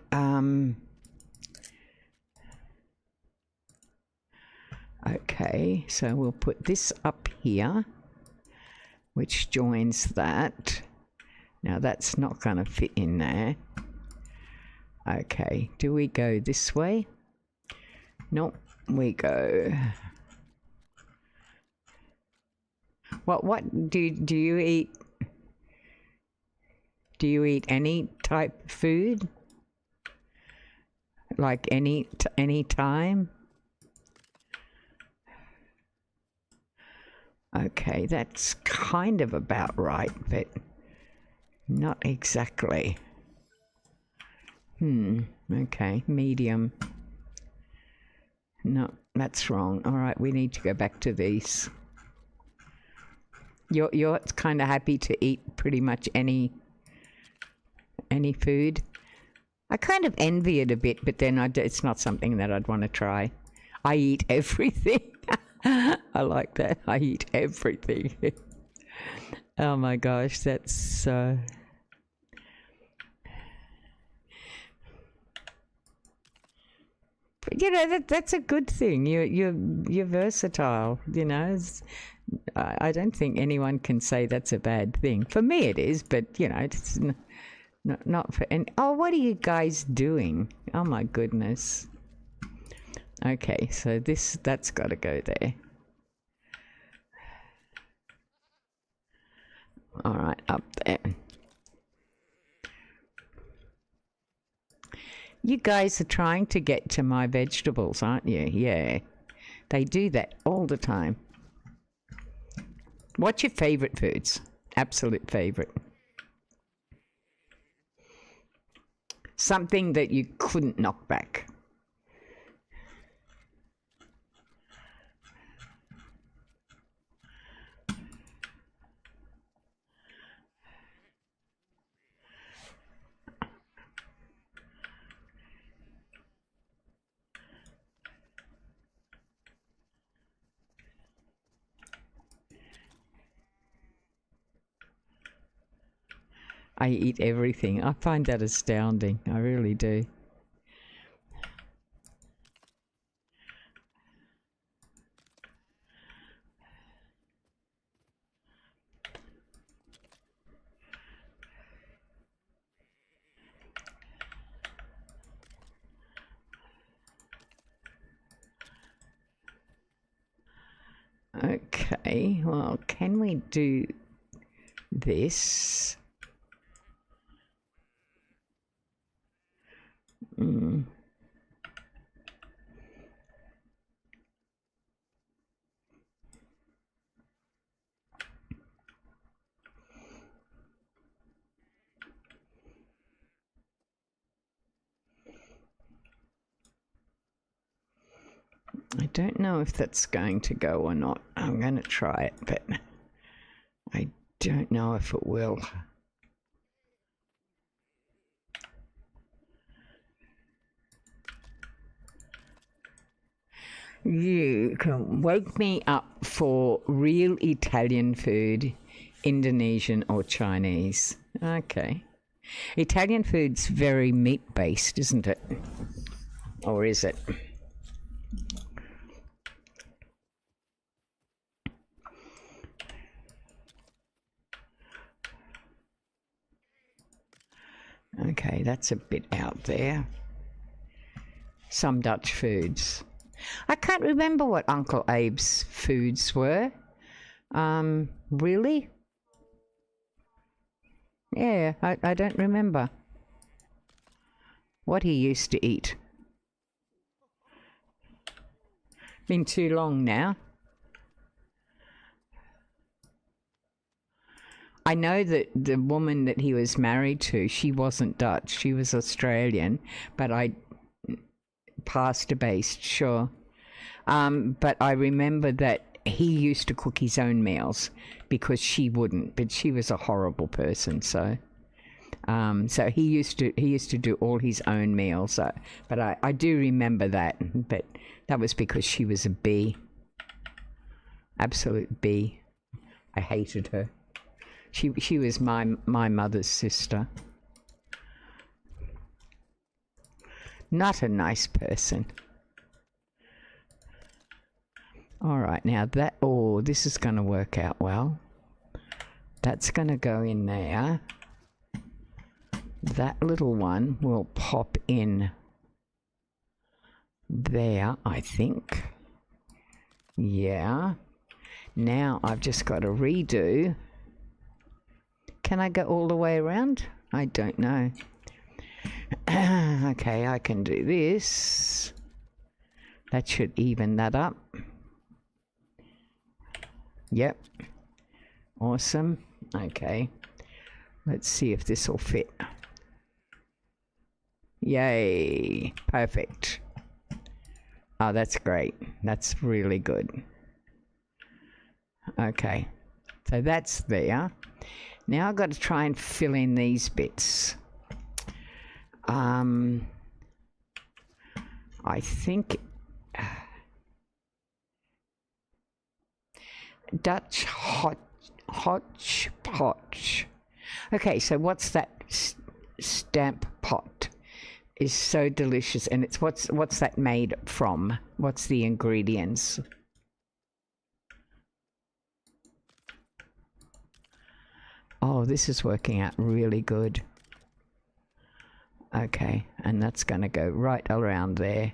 Okay, so we'll put this up here, which joins that. Now that's not going to fit in there. Okay, do we go this way? Nope. We go. What do you eat? Do you eat any type of food? Like any time? Okay, that's kind of about right, but not exactly. Okay, medium. No, that's wrong. All right, we need to go back to these. You're kind of happy to eat pretty much any food. I kind of envy it a bit, but then it's not something that I'd want to try. I eat everything. I like that. I eat everything. Oh my gosh, that's you know, that's a good thing. You're versatile. You know, I don't think anyone can say that's a bad thing. For me, it is, but you know, it's not for. And oh, what are you guys doing? Oh my goodness. Okay, so that's got to go there. All right, up there. You guys are trying to get to my vegetables, aren't you? Yeah. They do that all the time. What's your favourite foods? Absolute favourite. Something that you couldn't knock back. I eat everything. I find that astounding. I really do. Okay, well, can we do this? I don't know if that's going to go or not. I'm going to try it, but I don't know if it will. You can wake me up for real Italian food, Indonesian or Chinese. Okay. Italian food's very meat-based, isn't it? Or is it? Okay, that's a bit out there. Some Dutch foods. I can't remember what Uncle Abe's foods were. Really? Yeah, I don't remember what he used to eat. Been too long now. I know that the woman that he was married to, she wasn't Dutch. She was Australian, but pasta-based, sure. But I remember that he used to cook his own meals because she wouldn't. But she was a horrible person, so he used to do all his own meals. But I do remember that. But that was because she was a bee, absolute bee. I hated her. She was my mother's sister. Not a nice person. All right, now that, oh, this is going to work out well. That's going to go in there. That little one will pop in there, I think. Yeah. Now I've just got to redo. Can I go all the way around? I don't know. Okay, I can do this. That should even that up. Yep. Awesome. Okay. Let's see if this will fit. Yay. Perfect. Oh, that's great. That's really good. Okay. So that's there. Now I've got to try and fill in these bits. I think Dutch hodgepodge. Okay, so what's that stamp pot? Is so delicious, and it's what's that made from? What's the ingredients? Oh, this is working out really good. Okay, and that's going to go right around there.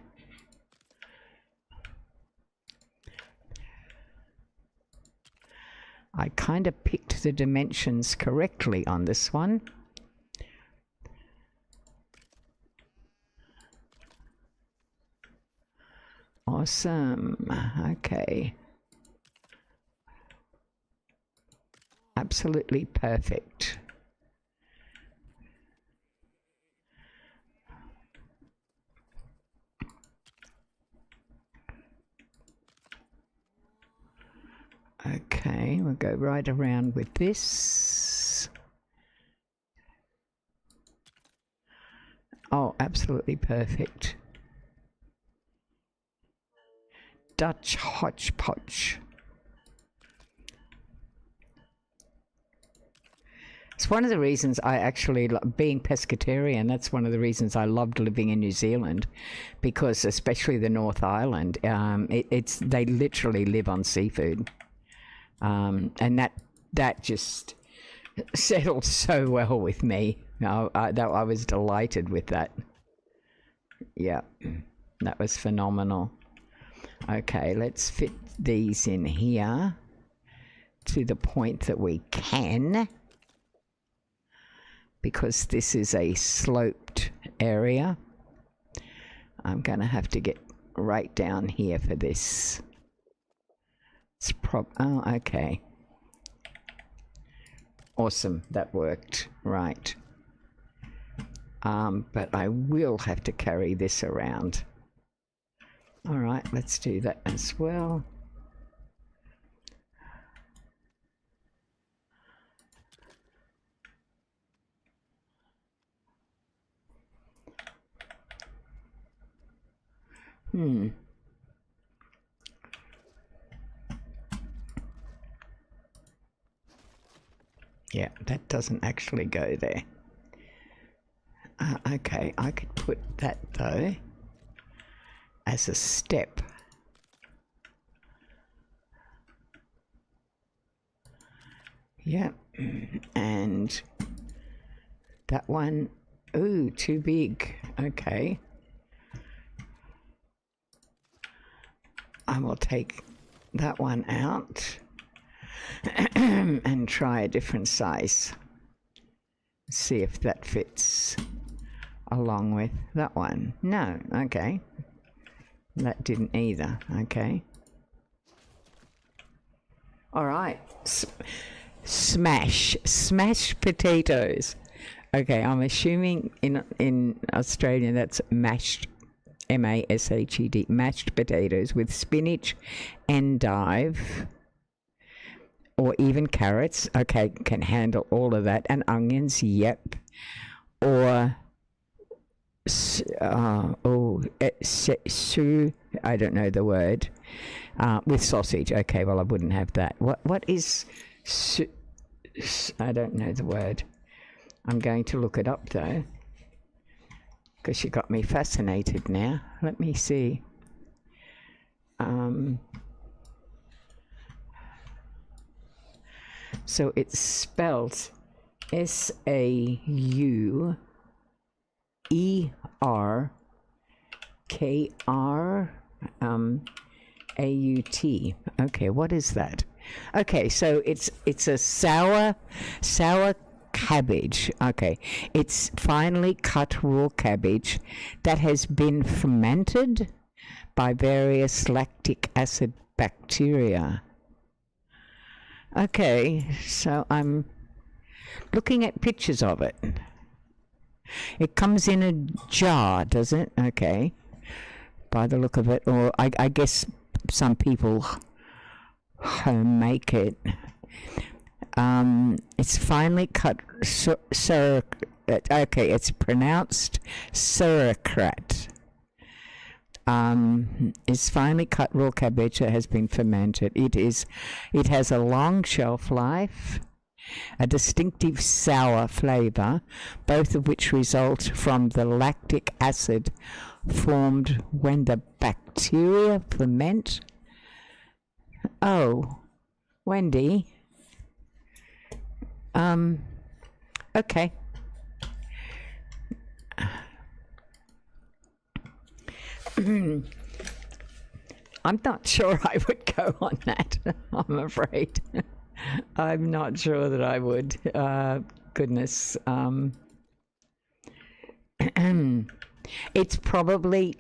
I kind of picked the dimensions correctly on this one. Awesome. Okay. Absolutely perfect. Okay, we'll go right around with this. Oh, absolutely perfect. Dutch hodgepodge. It's one of the reasons I actually, being pescatarian, that's one of the reasons I loved living in New Zealand, because especially the North Island, they literally live on seafood. And that just settled so well with me. I was delighted with that. Yeah, that was phenomenal. Okay, let's fit these in here to the point that we can, because this is a sloped area. I'm going to have to get right down here for this. It's oh, okay. Awesome, that worked. Right. But I will have to carry this around. All right, let's do that as well. Yeah, that doesn't actually go there. Okay, I could put that though as a step. Yeah, and that one Ooh, too big. Okay. I will take that one out and try a different size. See if that fits along with that one. No, okay. That didn't either. Okay. All right. Smashed potatoes. Okay, I'm assuming in Australia that's mashed, M-A-S-H-E-D, mashed potatoes with spinach, endive, or even carrots. Okay, can handle all of that. And onions, yep. Or, I don't know the word. With sausage. Okay, well, I wouldn't have that. What is, I don't know the word. I'm going to look it up, though, because you got me fascinated now. Let me see. So it's spelled Saurkr-Aut. Okay, what is that? Okay, so it's a sour cabbage. Okay, it's finely cut raw cabbage that has been fermented by various lactic acid bacteria. Okay, so I'm looking at pictures of it. It comes in a jar, does it? Okay, by the look of it, or I guess some people home make it. It's finely cut okay, it's pronounced sauerkraut. It's finely cut raw cabbage that has been fermented. It has a long shelf life, a distinctive sour flavour, both of which result from the lactic acid formed when the bacteria ferment. Oh, Wendy. Okay. I'm not sure I would go on that, I'm afraid. I'm not sure that I would. Goodness. It's probably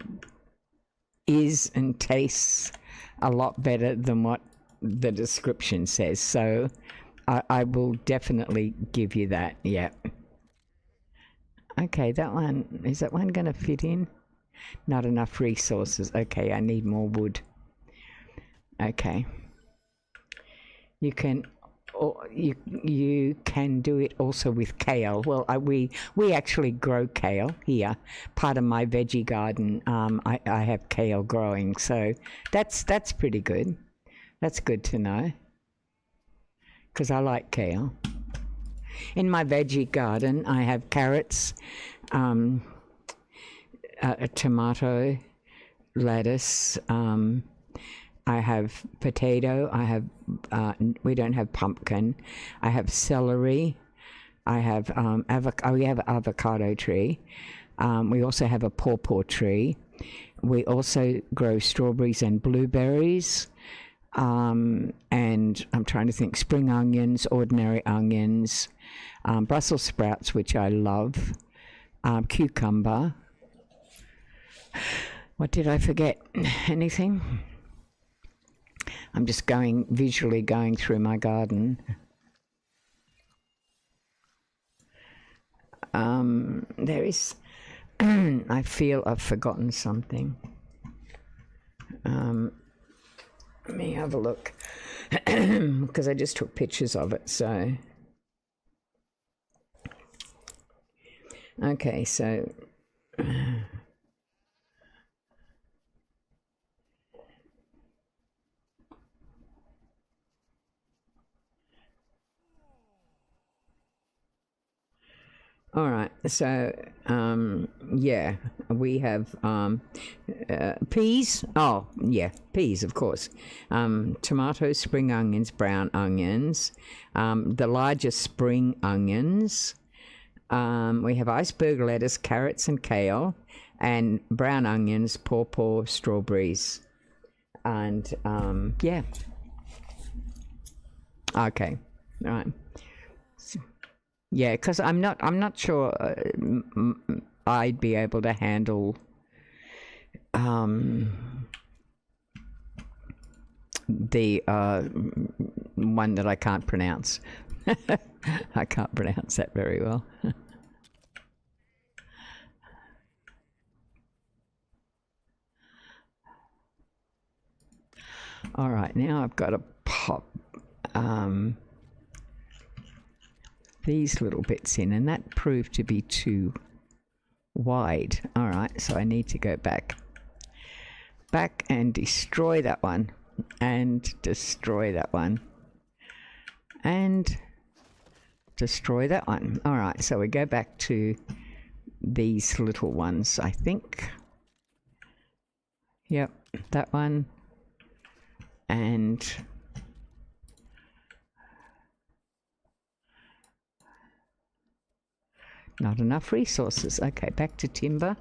is and tastes a lot better than what the description says. So I will definitely give you that, yeah. Okay, that one, is that one going to fit in? Not enough resources. Okay, I need more wood. Okay. You can do it also with kale. Well, we actually grow kale here. Part of my veggie garden, I have kale growing, so that's pretty good. That's good to know, because I like kale. In my veggie garden, I have carrots, a tomato, lettuce. I have potato. I have we don't have pumpkin. I have celery. I have we have an avocado tree. We also have a pawpaw tree. We also grow strawberries and blueberries. And I'm trying to think, spring onions, ordinary onions, Brussels sprouts, which I love, cucumber. What did I forget? Anything? I'm just visually going through my garden. There is, I feel I've forgotten something. Let me have a look, because I just took pictures of it, so. Okay, so. All right, so yeah, we have peas. Oh, yeah, peas, of course. Tomatoes, spring onions, brown onions, the larger spring onions, We have iceberg lettuce, carrots and kale, and brown onions, pawpaw, strawberries, and yeah. Okay, all right. Yeah, because I'm not sure I'd be able to handle the one that I can't pronounce. I can't pronounce that very well. All right, now I've got to pop these little bits in, and that proved to be too wide. All right, so I need to go back and destroy that one, and destroy that one, and destroy that one. All right, so we go back to these little ones, I think. Yep, that one, and not enough resources. Okay, back to timber.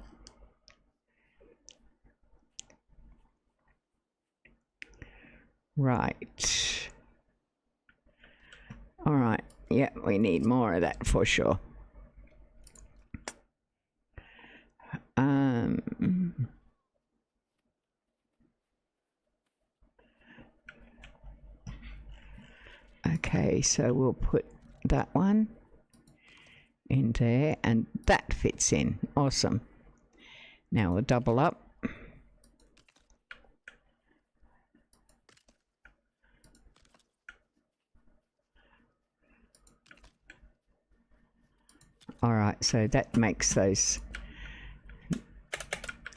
Right. All right. Yeah, we need more of that for sure. Okay, so we'll put that one in there, and that fits in. Awesome. Now we'll double up. All right, so that makes those.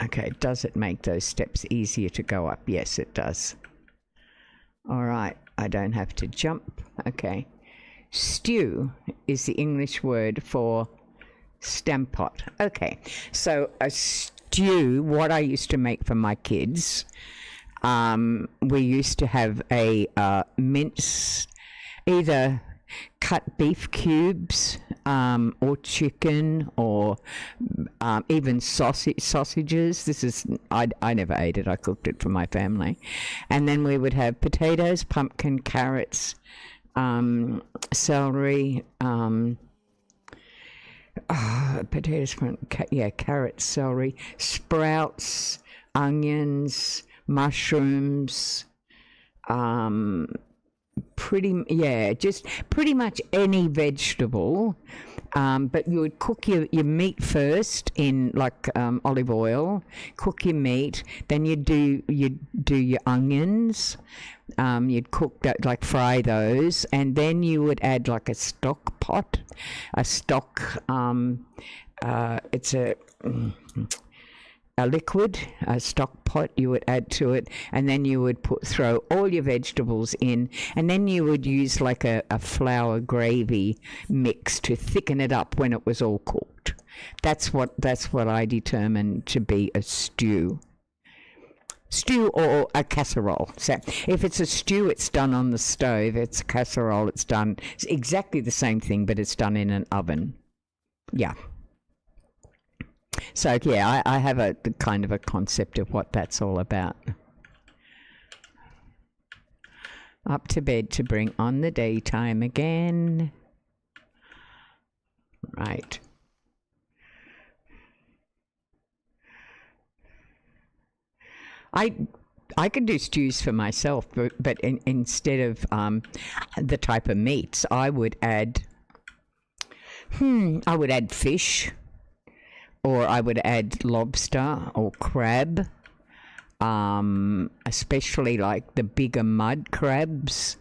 Okay, does it make those steps easier to go up? Yes, it does. All right, I don't have to jump. Okay. Stew is the English word for stampot. Okay, so a stew, what I used to make for my kids, we used to have a mince, either cut beef cubes or chicken, or even sausages. This is, I never ate it, I cooked it for my family. And then we would have potatoes, pumpkin, carrots, celery, potatoes, carrots, celery, sprouts, onions, mushrooms, just pretty much any vegetable. But you would cook your meat first in olive oil, cook your meat, then you'd do your onions, you'd cook that, fry those, and then you would add a stock pot, it's a liquid, a stock pot you would add to it, and then you would throw all your vegetables in, and then you would use a flour gravy mix to thicken it up when it was all cooked. That's what I determined to be a stew or a casserole. So if it's a stew, it's done on the stove. It's a casserole, it's exactly the same thing, but it's done in an oven. Yeah. So yeah, I have a kind of a concept of what that's all about. Up to bed to bring on the daytime again. Right. I could do stews for myself, but instead of the type of meats, I would add fish, or I would add lobster or crab, especially the bigger mud crabs.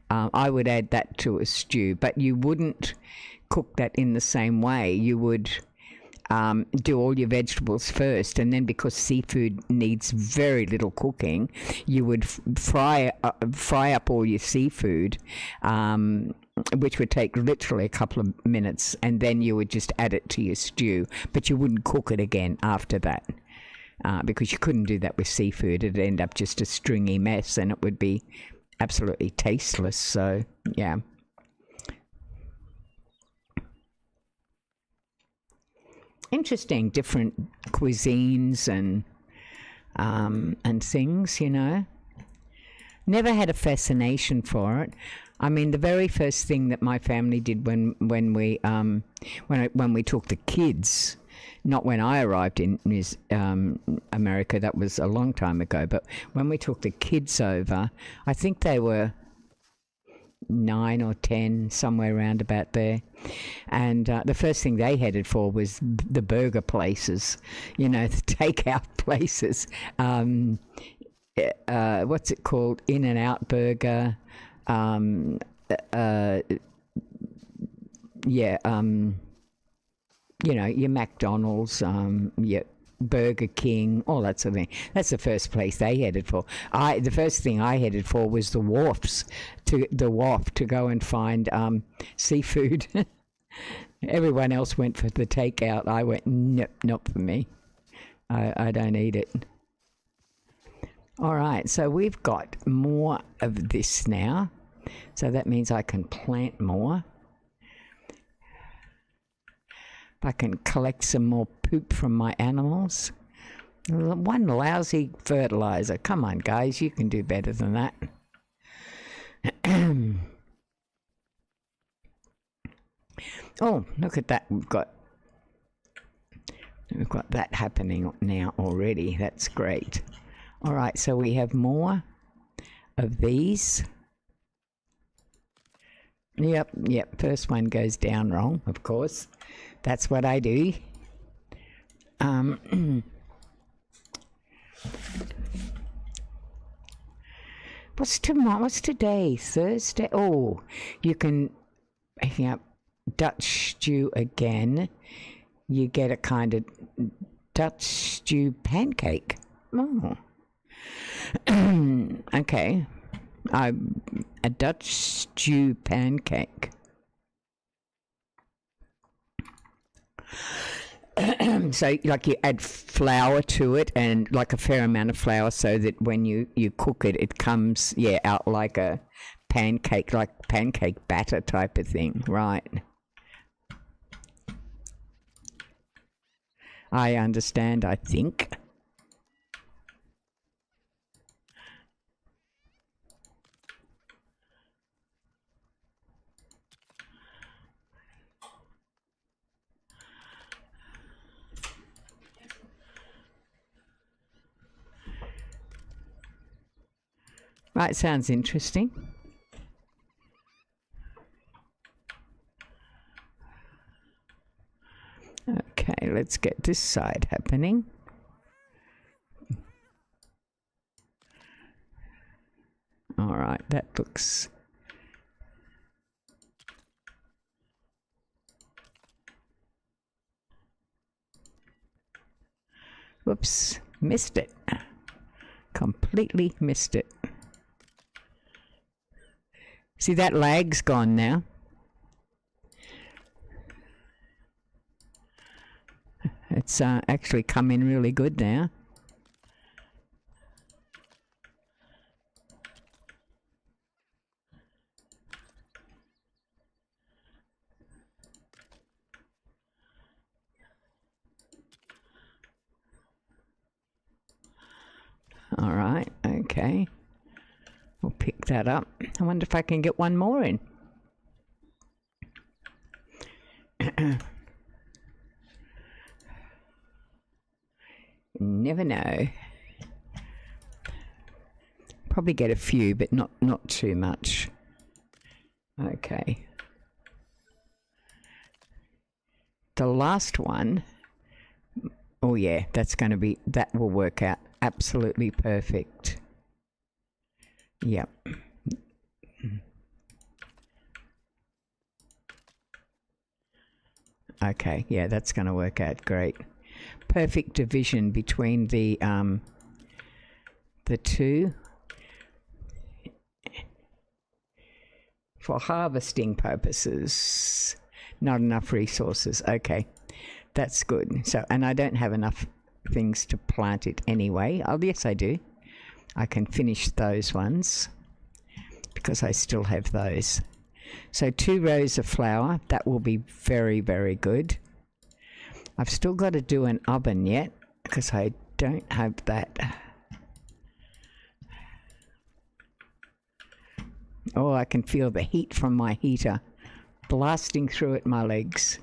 I would add that to a stew, but you wouldn't cook that in the same way. You would do all your vegetables first, and then, because seafood needs very little cooking, you would fry up all your seafood, which would take literally a couple of minutes, and then you would just add it to your stew, but you wouldn't cook it again after that, because you couldn't do that with seafood. It'd end up just a stringy mess, and it would be absolutely tasteless. So yeah. interesting, different cuisines and things, you know. Never had a fascination for it. I mean, the very first thing that my family did when we took the kids, not when I arrived in America, that was a long time ago, but when we took the kids over, I think they were 9 or 10, somewhere around about there. And the first thing they headed for was the burger places, you know, the takeout places. What's it called? In-N-Out Burger. You know, your McDonald's, your Burger King, all that sort of thing. That's the first place they headed for. The first thing I headed for was the wharf to go and find seafood. Everyone else went for the takeout. I went, nope, not for me. I don't eat it. All right, so we've got more of this now. So that means I can plant more. I can collect some more poop from my animals. One lousy fertilizer. Come on, guys, you can do better than that. Oh, look at that. We've got that happening now already. That's great. All right, so we have more of these. Yep, first one goes down wrong, of course. That's what I do. What's tomorrow? What's today? Thursday? Oh, you can, Dutch stew again. You get a kind of Dutch stew pancake. Oh. Okay. A Dutch stew pancake. So, like, you add flour to it, and like a fair amount of flour, so that when you cook it, it comes, out like a pancake, like pancake batter type of thing, right? I understand, I think. Right, sounds interesting. Okay, let's get this side happening. All right, that looks... Whoops, missed it. Completely missed it. See, that lag's gone now. It's actually come in really good now. All right, okay. We'll pick that up. I wonder if I can get one more in. Never know. Probably get a few, but not too much. Okay. The last one. Oh yeah, that will work out absolutely perfect. Yep. Okay, yeah, that's going to work out great. Perfect division between the two. For harvesting purposes, not enough resources. Okay, that's good. So, and I don't have enough things to plant it anyway. Oh, yes, I do. I can finish those ones because I still have those. So 2 rows of flour, that will be very, very good. I've still got to do an oven yet because I don't have that. Oh, I can feel the heat from my heater blasting through at my legs.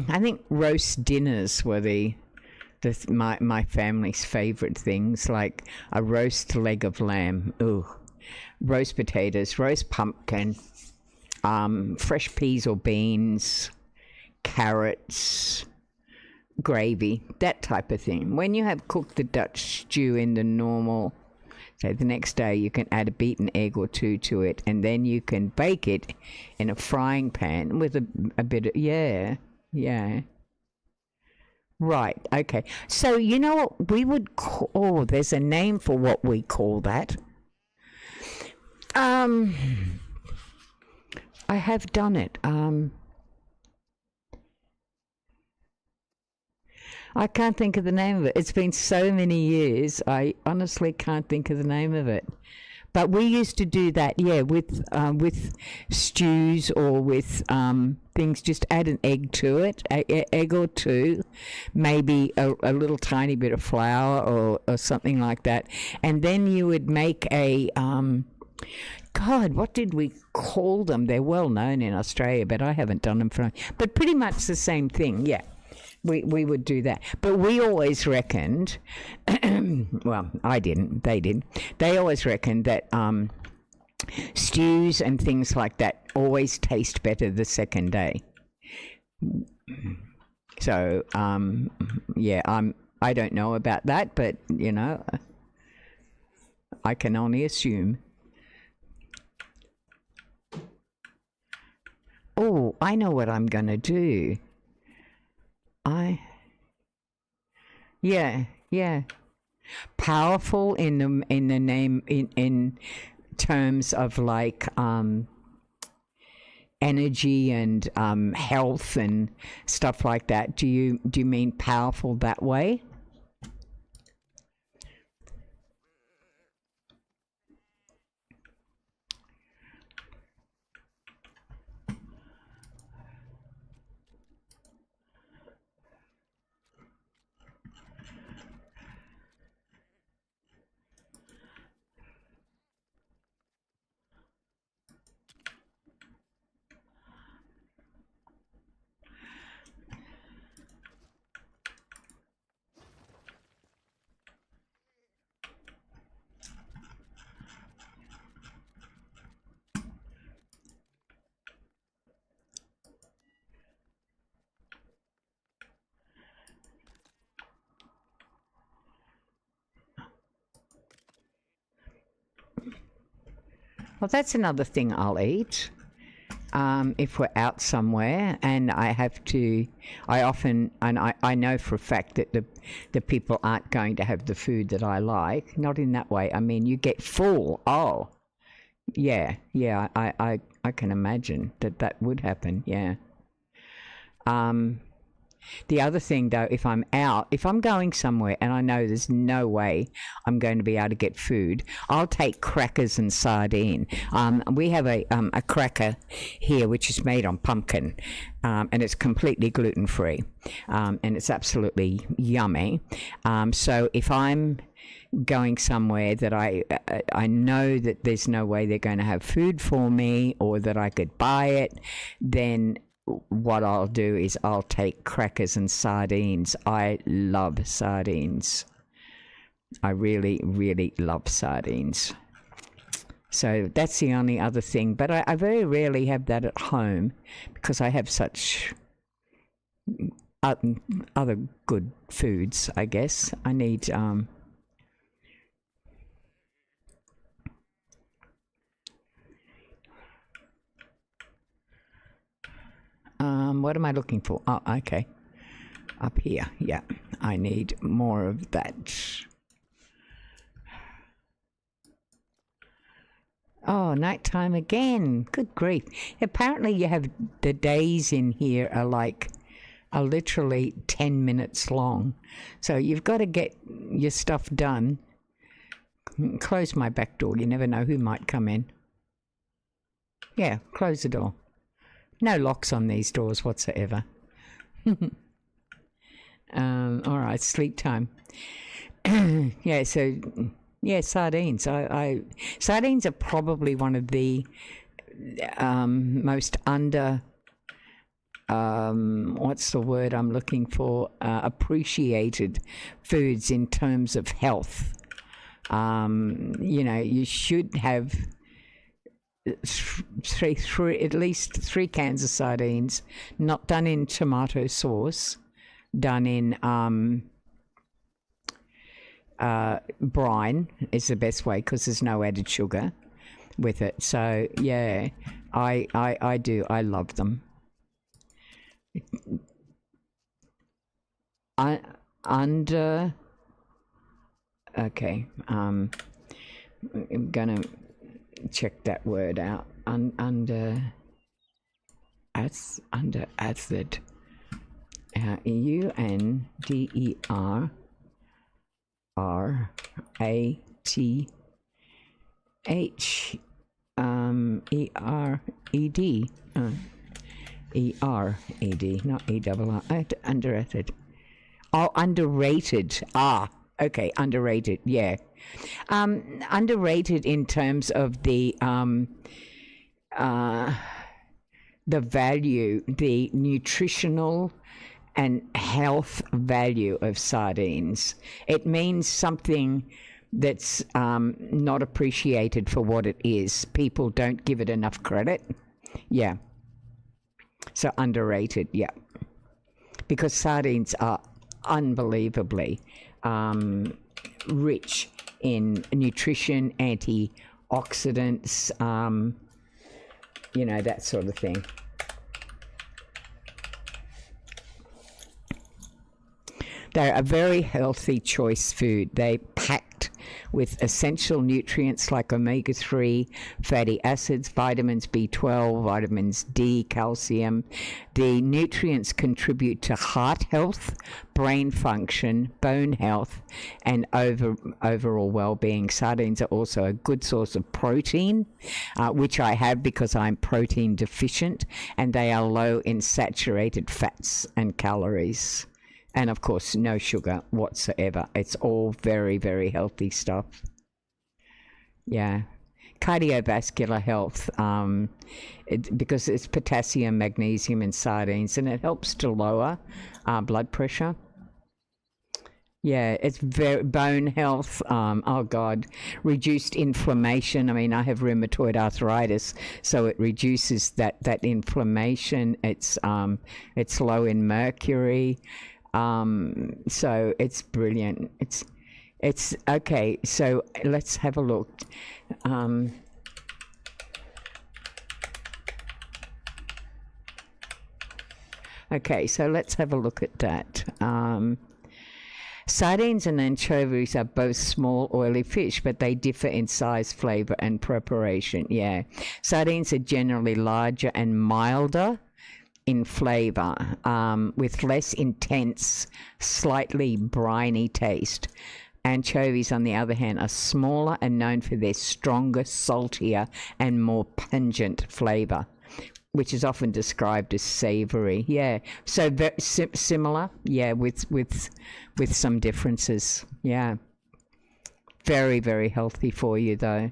I think roast dinners were my family's favourite things, like a roast leg of lamb, roast potatoes, roast pumpkin, fresh peas or beans, carrots, gravy, that type of thing. When you have cooked the Dutch stew in the normal, so the next day you can add a beaten egg or two to it, and then you can bake it in a frying pan with a bit of, yeah. Right, okay. So you know what we would call, there's a name for what we call that. I have done it. I can't think of the name of it. It's been so many years. I honestly can't think of the name of it. But we used to do that, yeah, with stews or with things. Just add an egg to it, egg or two, maybe a little tiny bit of flour or something like that. And then you would make a, God, what did we call them? They're well known in Australia, but I haven't done them for, but pretty much the same thing, yeah. We would do that. But we always reckoned, well, I didn't, they did. They always reckoned that stews and things like that always taste better the second day. So, yeah, I don't know about that, but, you know, I can only assume. Oh, I know what I'm going to do. Yeah. Powerful in the name in terms of like energy and health and stuff like that. Do you mean powerful that way? Well, that's another thing I'll eat. If we're out somewhere and I know for a fact that the people aren't going to have the food that I like. Not in that way. I mean, you get full. Oh, yeah. I can imagine that would happen. Yeah. The other thing, though, if I'm going somewhere and I know there's no way I'm going to be able to get food, I'll take crackers and sardine. We have a cracker here which is made on pumpkin, and it's completely gluten-free, and it's absolutely yummy. So if I'm going somewhere that I know that there's no way they're going to have food for me or that I could buy it, then what I'll do is I'll take crackers and sardines. I love sardines. I really, really love sardines. So that's the only other thing. But I very rarely have that at home because I have such other good foods, I guess. I need... what am I looking for? Oh, okay. Up here. Yeah. I need more of that. Oh, nighttime again. Good grief. Apparently you have the days in here are literally 10 minutes long. So you've got to get your stuff done. Close my back door. You never know who might come in. Yeah, close the door. No locks on these doors whatsoever. All right, sleep time. Yeah, so yeah, sardines. Sardines are probably one of the most under what's the word I'm looking for? Appreciated foods in terms of health. You should have at least 3 cans of sardines, not done in tomato sauce, done in brine is the best way because there's no added sugar with it. So yeah, I do. I love them. Okay, I'm gonna check that word out. Under acid. UNDERATHERED. ERED, not ERR. Underrated. Oh, underrated. Okay, underrated. Yeah, underrated in terms of the value, the nutritional and health value of sardines. It means something that's not appreciated for what it is. People don't give it enough credit. Yeah. So underrated, yeah. Because sardines are unbelievably rich in nutrition, antioxidants, that sort of thing. They're a very healthy choice food. They're packed with essential nutrients like omega-3 fatty acids, vitamins B12, vitamins D, calcium. The nutrients contribute to heart health, brain function, bone health, and overall well-being. Sardines are also a good source of protein, which I have because I'm protein deficient, and they are low in saturated fats and calories. And of course, no sugar whatsoever. It's all very, very healthy stuff. Yeah. Cardiovascular health, because it's potassium, magnesium in sardines, and it helps to lower blood pressure. Yeah, it's very bone health. Reduced inflammation. I mean, I have rheumatoid arthritis, so it reduces that inflammation. It's low in mercury. So it's brilliant. It's okay. So let's have a look. Okay, so let's have a look at that. Sardines and anchovies are both small, oily fish, but they differ in size, flavor, and preparation. Yeah, sardines are generally larger and milder in flavor, with less intense, slightly briny taste. Anchovies, on the other hand, are smaller and known for their stronger, saltier, and more pungent flavor, which is often described as savory. Yeah, so similar. Yeah, with some differences. Yeah, very, very healthy for you though.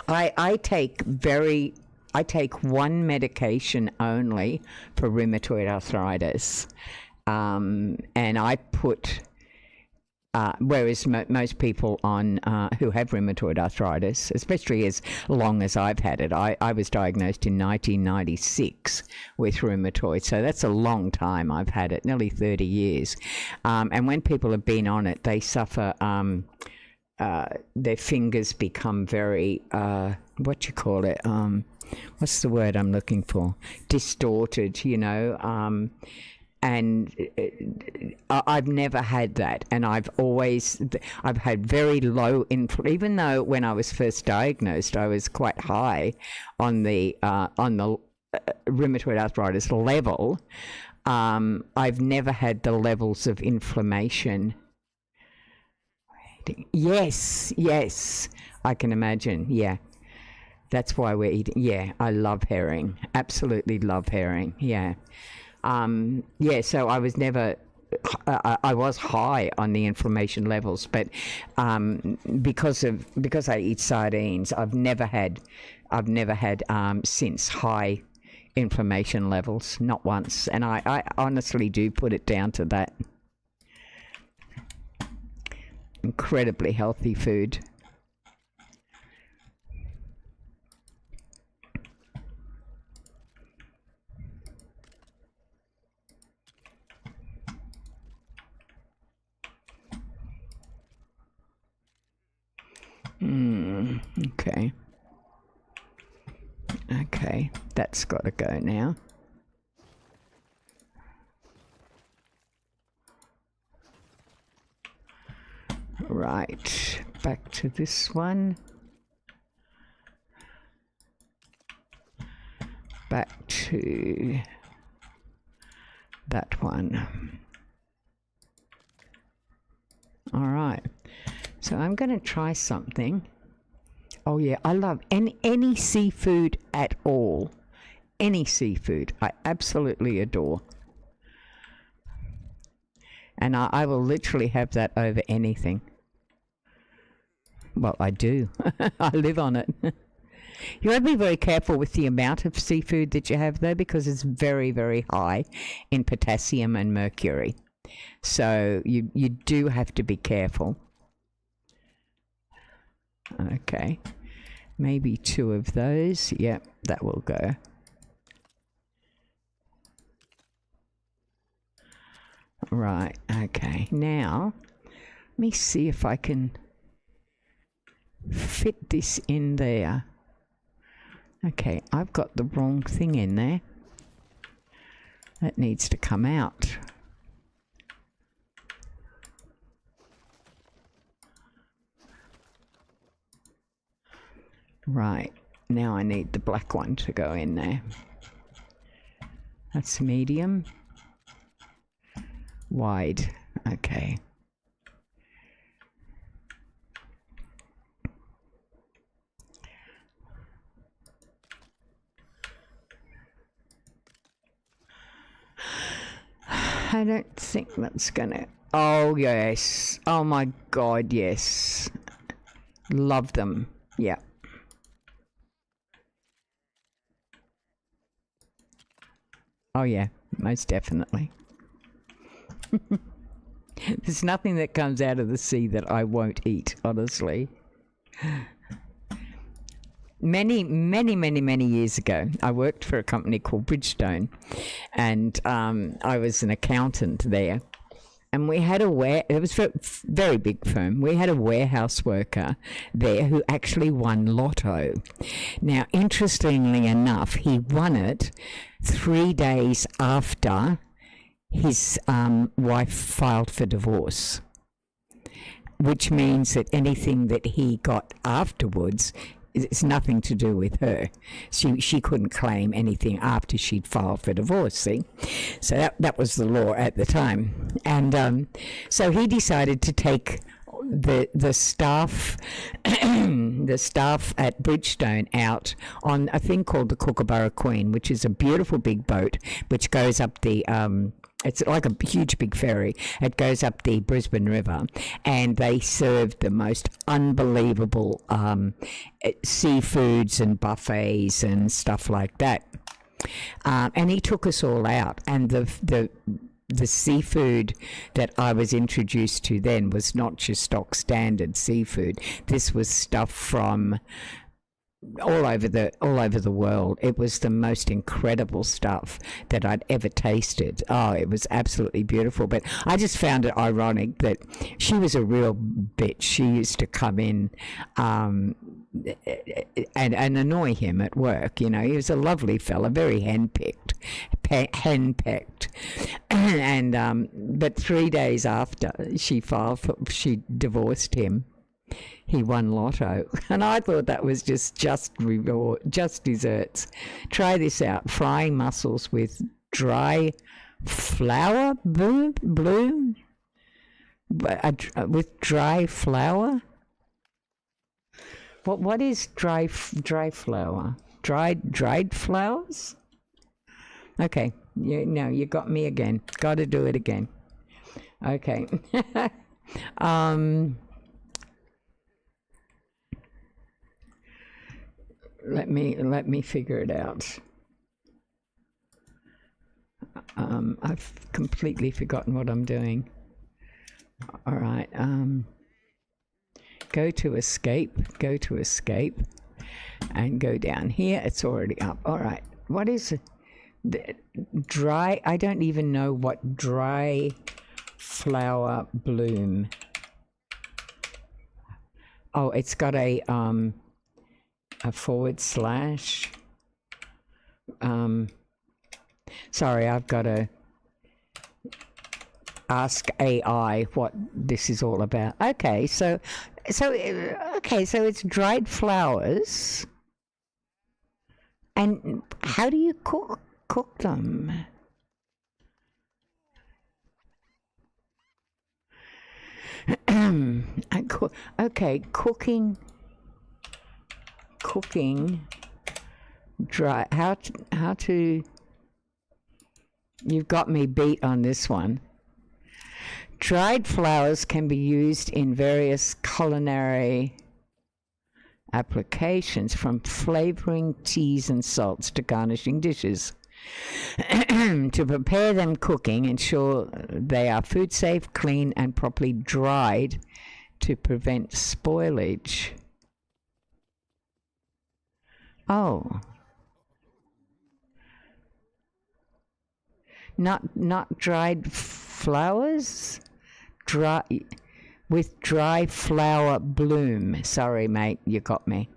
I take one medication only for rheumatoid arthritis, and I put, whereas most people on who have rheumatoid arthritis, especially as long as I've had it, I was diagnosed in 1996 with rheumatoid, so that's a long time I've had it, nearly 30 years. And when people have been on it, they suffer, their fingers become very, what's the word I'm looking for? Distorted, and I've never had that, and I've had very low even though when I was first diagnosed I was quite high on the rheumatoid arthritis level. I've never had the levels of inflammation. Yes, I can imagine. Yeah, that's why we're eating. Yeah, I love herring. Absolutely love herring. Yeah. So I was never, I was high on the inflammation levels, but because I eat sardines, I've never had since high inflammation levels, not once, and I honestly do put it down to that. Incredibly healthy food. Okay. Okay, that's got to go now. Right, back to this one. Back to that one. All right, so I'm going to try something. Oh yeah, I love any seafood at all. Any seafood, I absolutely adore. And I will literally have that over anything. Well, I do. I live on it. You have to be very careful with the amount of seafood that you have though, because it's very, very high in potassium and mercury. So you do have to be careful. Okay, maybe 2 of those. Yep, that will go. Right, okay. Now, let me see if I can fit this in there. Okay, I've got the wrong thing in there. That needs to come out. Right, now I need the black one to go in there. That's medium. Wide, okay. I don't think that's gonna... Oh, yes. Oh, my God, yes. Love them. Yeah. Oh, yeah, most definitely. There's nothing that comes out of the sea that I won't eat, honestly. Many years ago, I worked for a company called Bridgestone, and I was an accountant there. And we had it was a very big firm. We had a warehouse worker there who actually won lotto. Now, interestingly enough, he won it 3 days after his wife filed for divorce, which means that anything that he got afterwards, it's nothing to do with her. She couldn't claim anything after she'd filed for divorce, see? So that was the law at the time. And so he decided to take the staff the staff at Bridgestone out on a thing called the Kookaburra Queen, which is a beautiful big boat which goes up the it's like a huge big ferry. It goes up the Brisbane River, and they served the most unbelievable seafoods and buffets and stuff like that. And he took us all out, and the seafood that I was introduced to then was not just stock standard seafood. This was stuff from all over the world. It was the most incredible stuff that I'd ever tasted. Oh, it was absolutely beautiful. But I just found it ironic that she was a real bitch. She used to come in and annoy him at work. You know, he was a lovely fella, very henpecked, and but 3 days after she divorced him, he won lotto. And I thought that was just reward, just desserts. Try this out: frying mussels with dry flour bloom, with dry flour. What is dry flour? Dried flowers? Okay, you got me again. Got to do it again. Okay. Let me figure it out. I've completely forgotten what I'm doing. All right. Go to escape, and go down here. It's already up. All right. What is the dry? I don't even know what dry flower bloom. Oh, it's got a /. Sorry, I've got to ask AI what this is all about. Okay, so it's dried flowers. And how do you cook them? Okay, cooking dry. How to? You've got me beat on this one. Dried flowers can be used in various culinary applications, from flavoring teas and salts to garnishing dishes. To prepare them cooking, ensure they are food safe, clean, and properly dried to prevent spoilage. Oh. Not dried flowers? With dry flower bloom. Sorry, mate, you got me.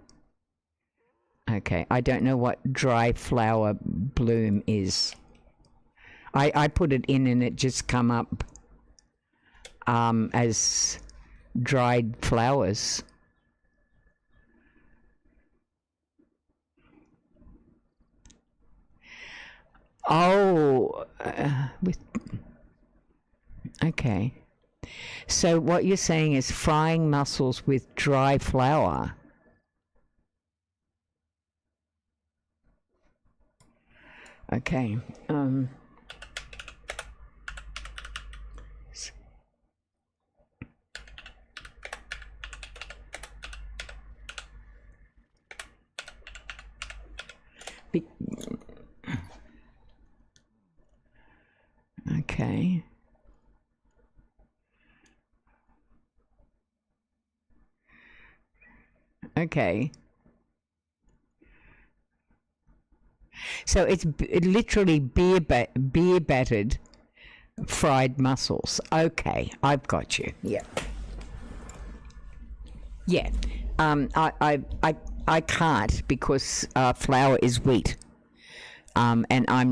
Okay, I don't know what dry flower bloom is. I put it in and it just come up as dried flowers. Oh, okay. So what you're saying is frying mussels with dry flour. Okay. Okay. Okay. So it's literally beer battered fried mussels. Okay, I've got you. Yeah. Yeah. I can't because flour is wheat. And I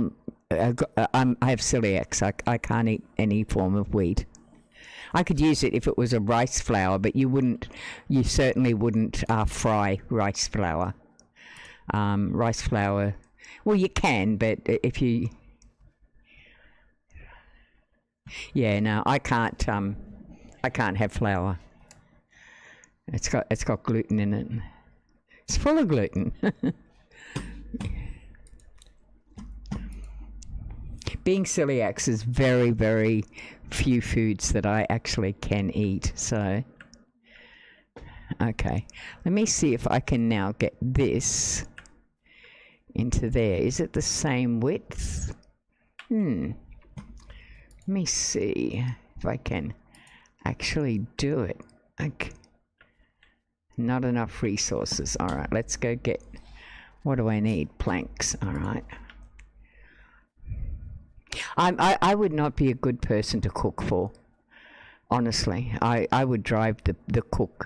have celiacs. I can't eat any form of wheat. I could use it if it was a rice flour, but you certainly wouldn't fry rice flour. Rice flour, well, you can, but if you, yeah, no, I can't have flour. It's got gluten in it. It's full of gluten. Being celiac is very, very few foods that I actually can eat. So, okay. Let me see if I can now get this into there. Is it the same width? Let me see if I can actually do it. Okay. Not enough resources. All right, let's go get... What do I need? Planks. All right. I would not be a good person to cook for. Honestly, I would drive the cook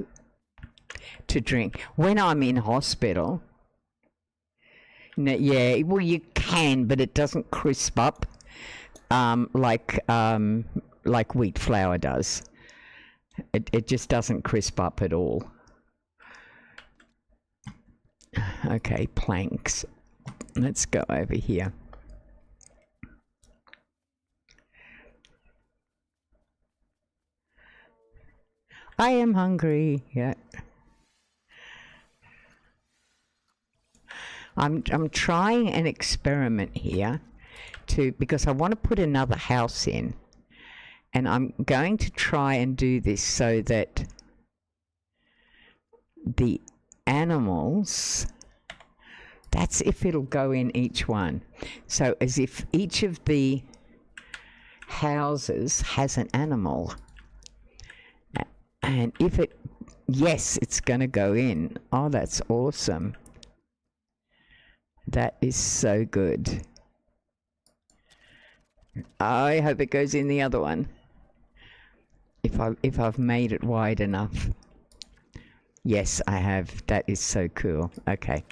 to drink. When I'm in hospital, yeah, well, you can, but it doesn't crisp up like wheat flour does. It just doesn't crisp up at all. Okay, planks. Let's go over here. I am hungry. Yeah. I'm trying an experiment here because I want to put another house in, and I'm going to try and do this so that the animals, that's if it'll go in each one. So as if each of the houses has an animal. And if it, yes, it's going to go in. Oh, that's awesome. That is so good. I hope it goes in the other one. If I've made it wide enough. Yes, I have. That is so cool. Okay.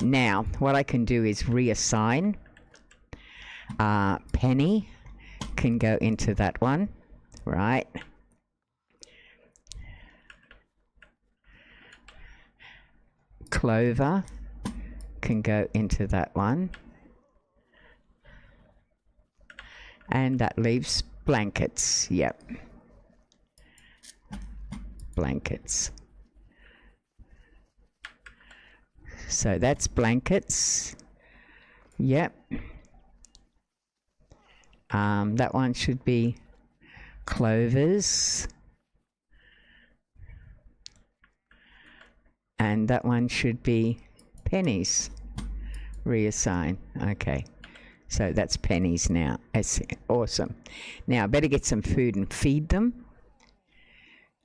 Now, what I can do is reassign. Penny can go into that one, right? Clover can go into that one. And that leaves blankets. Yep. Blankets. So that's blankets. Yep. That one should be Clover's. And that one should be Penny's. Reassign. Okay. So that's Penny's now. That's awesome. Now I better get some food and feed them.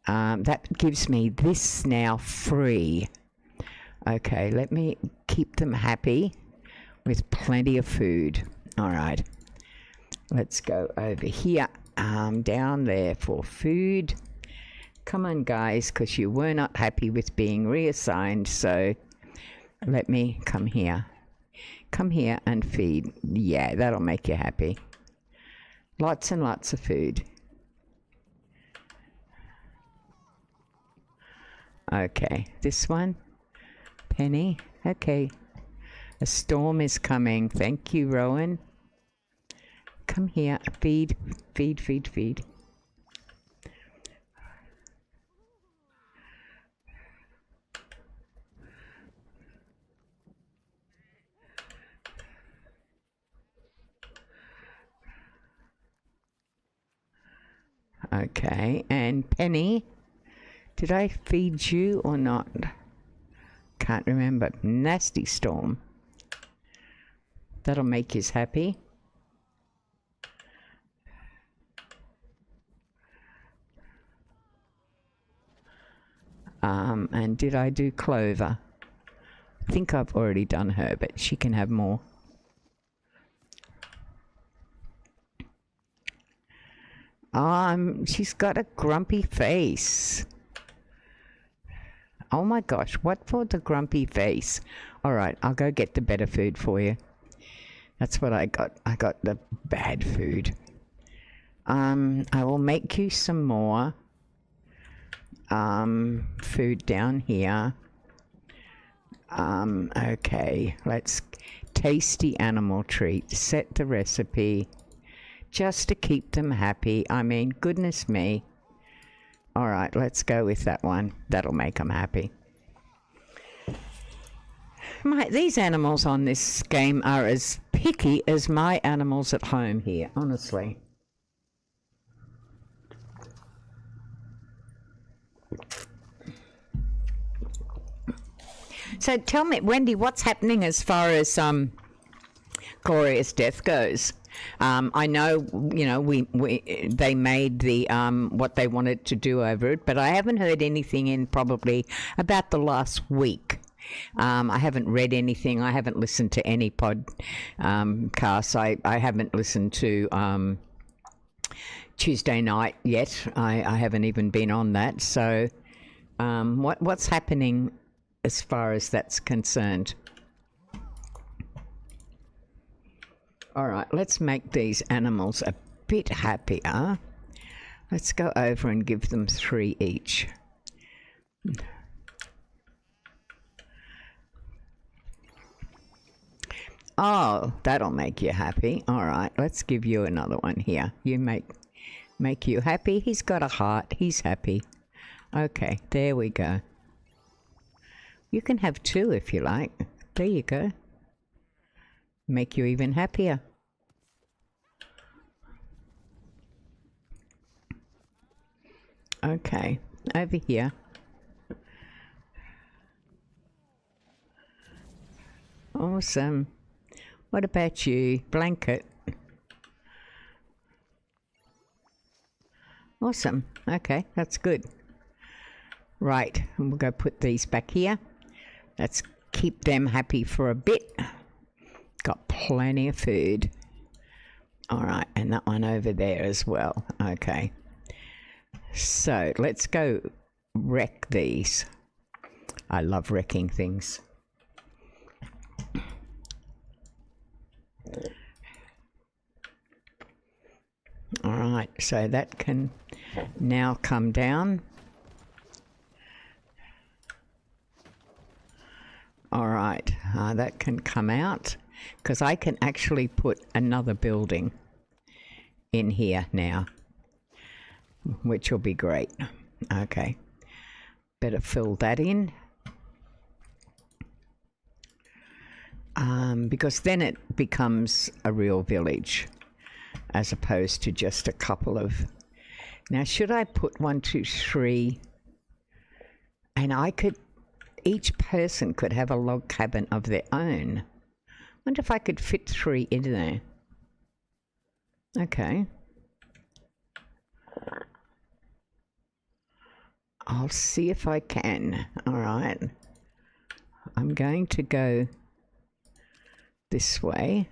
That gives me this now free. Okay, let me keep them happy with plenty of food. All right. Let's go over here, down there for food. Come on, guys, because you were not happy with being reassigned. So let me come here. Come here and feed. Yeah, that'll make you happy. Lots and lots of food. Okay, this one. Penny. Okay. A storm is coming. Thank you, Rowan. Come here. Feed, feed, feed, feed. Okay, and Penny, did I feed you or not? Can't remember. Nasty storm. That'll make you happy. And did I do Clover? I think I've already done her, but she can have more. She's got a grumpy face. Oh my gosh, what for the grumpy face? All right, I'll go get the better food for you. That's what I got. I got the bad food. I will make you some more food down here. Okay, let's tasty animal treat. Set the recipe. Just to keep them happy. I mean, goodness me. All right, let's go with that one. That'll make them happy. These animals on this game are as picky as my animals at home here, honestly. So tell me, Wendy, what's happening as far as Gloria's death goes? I know, they made the what they wanted to do over it, but I haven't heard anything in probably about the last week. I haven't read anything. I haven't listened to any podcasts. I haven't listened to Tuesday night yet. I haven't even been on that. So what's happening as far as that's concerned? All right, let's make these animals a bit happier. Let's go over and give them 3 each. Oh, that'll make you happy. All right, let's give you another one here. You make you happy. He's got a heart. He's happy. Okay, there we go. You can have 2 if you like. There you go. Make you even happier. Okay, over here. Awesome. What about you? Blanket. Awesome. Okay, that's good. Right, we'll go put these back here. Let's keep them happy for a bit. Got plenty of food. All right, and that one over there as well. Okay. So let's go wreck these. I love wrecking things. All right, so that can now come down. All right, that can come out because I can actually put another building in here now, which will be great. Okay, better fill that in. Because then it becomes a real village as opposed to just a couple of... Now, should I put 1, 2, 3? And each person could have a log cabin of their own. Wonder if I could fit 3 in there. Okay. I'll see if I can. All right. I'm going to go this way.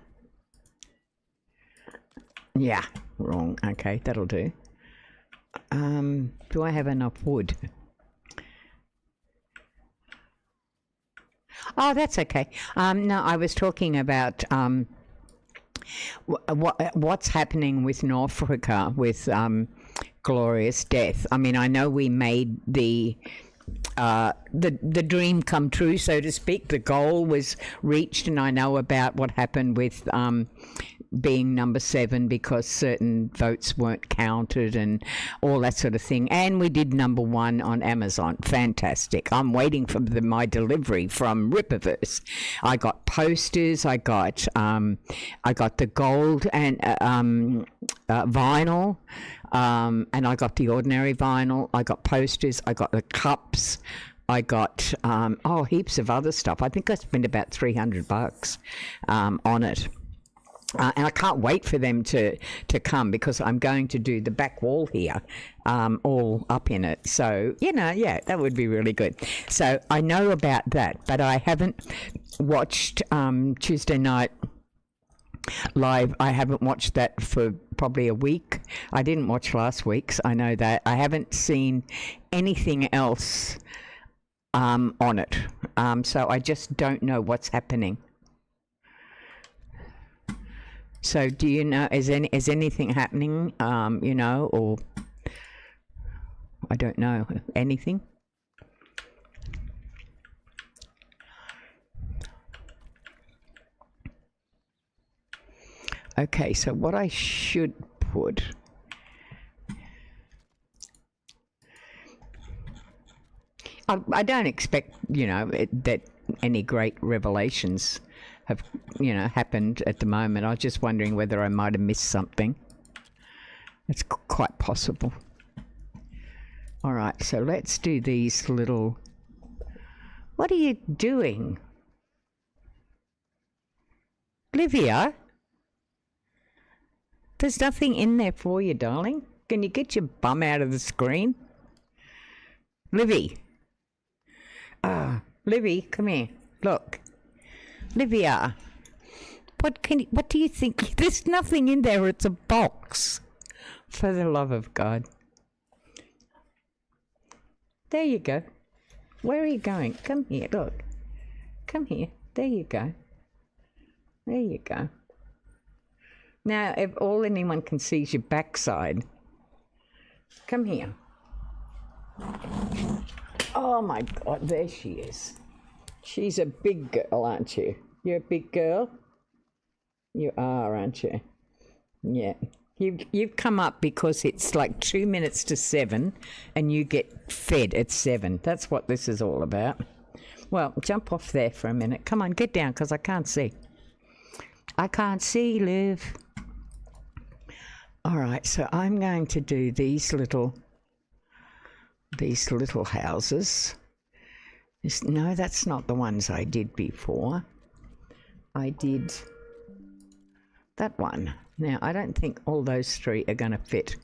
Yeah, wrong. Okay, that'll do. Do I have enough wood? Oh, that's okay. No, I was talking about what's happening with Norfolka with Glorious Death. I mean, I know we made the dream come true, so to speak. The goal was reached, and I know about what happened with being number 7 because certain votes weren't counted and all that sort of thing. And we did number 1 on Amazon. Fantastic. I'm waiting for my delivery from Rippaverse. I got posters. I got the gold and vinyl. And I got the ordinary vinyl. I got posters. I got the cups. I got heaps of other stuff. I think I spent about $300 on it. And I can't wait for them to come because I'm going to do the back wall here, all up in it. So, yeah, that would be really good. So I know about that, but I haven't watched Tuesday Night Live. I haven't watched that for probably a week. I didn't watch last week's. I know that. I haven't seen anything else on it. So I just don't know what's happening. So do you know, is anything happening, or I don't know, anything? Okay, so what I should put... I don't expect, that any great revelations have, happened at the moment. I was just wondering whether I might have missed something. It's quite possible. All right, so let's do these little... What are you doing? Livia? There's nothing in there for you, darling. Can you get your bum out of the screen? Livy. Livy, come here. Look. Livia. What do you think? There's nothing in there. It's a box. For the love of God. There you go. Where are you going? Come here, look. Come here. There you go. There you go. Now, if all anyone can see is your backside. Come here. Oh my God, there she is. She's a big girl, aren't you? You're a big girl? You are, aren't you? Yeah. You've come up because it's like 2 minutes to 7 and you get fed at 7. That's what this is all about. Well, jump off there for a minute. Come on, get down because I can't see. I can't see, Liv. All right, so I'm going to do these little houses. No, that's not the ones I did before. I did that one. Now, I don't think all those 3 are going to fit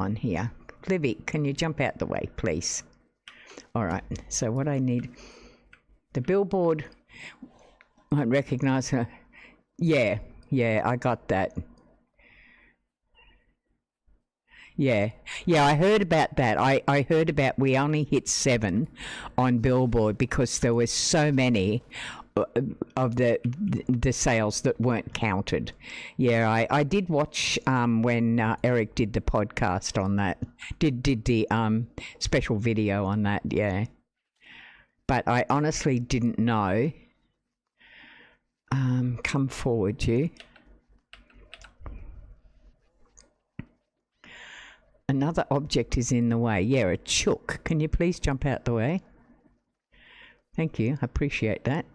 on here. Livy, can you jump out the way, please? All right, so what I need, the billboard, I recognise her. Yeah, I got that. Yeah, I heard about that. I heard about we only hit 7 on billboard because there were so many of the sales that weren't counted. Yeah, I did watch when Eric did the podcast on that, did the special video on that, yeah. But I honestly didn't know. Come forward, you. Another object is in the way. Yeah, a chook. Can you please jump out the way? Thank you. I appreciate that.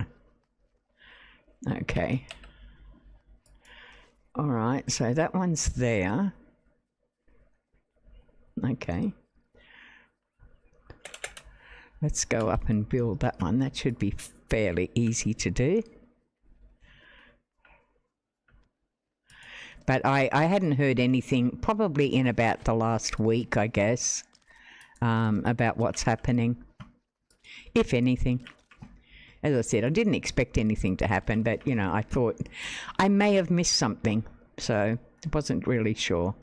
Okay. All right, so that one's there. Okay. Let's go up and build that one. That should be fairly easy to do. But I hadn't heard anything, probably in about the last week, I guess, about what's happening, if anything. As I said, I didn't expect anything to happen, but, you know, I thought I may have missed something, so I wasn't really sure.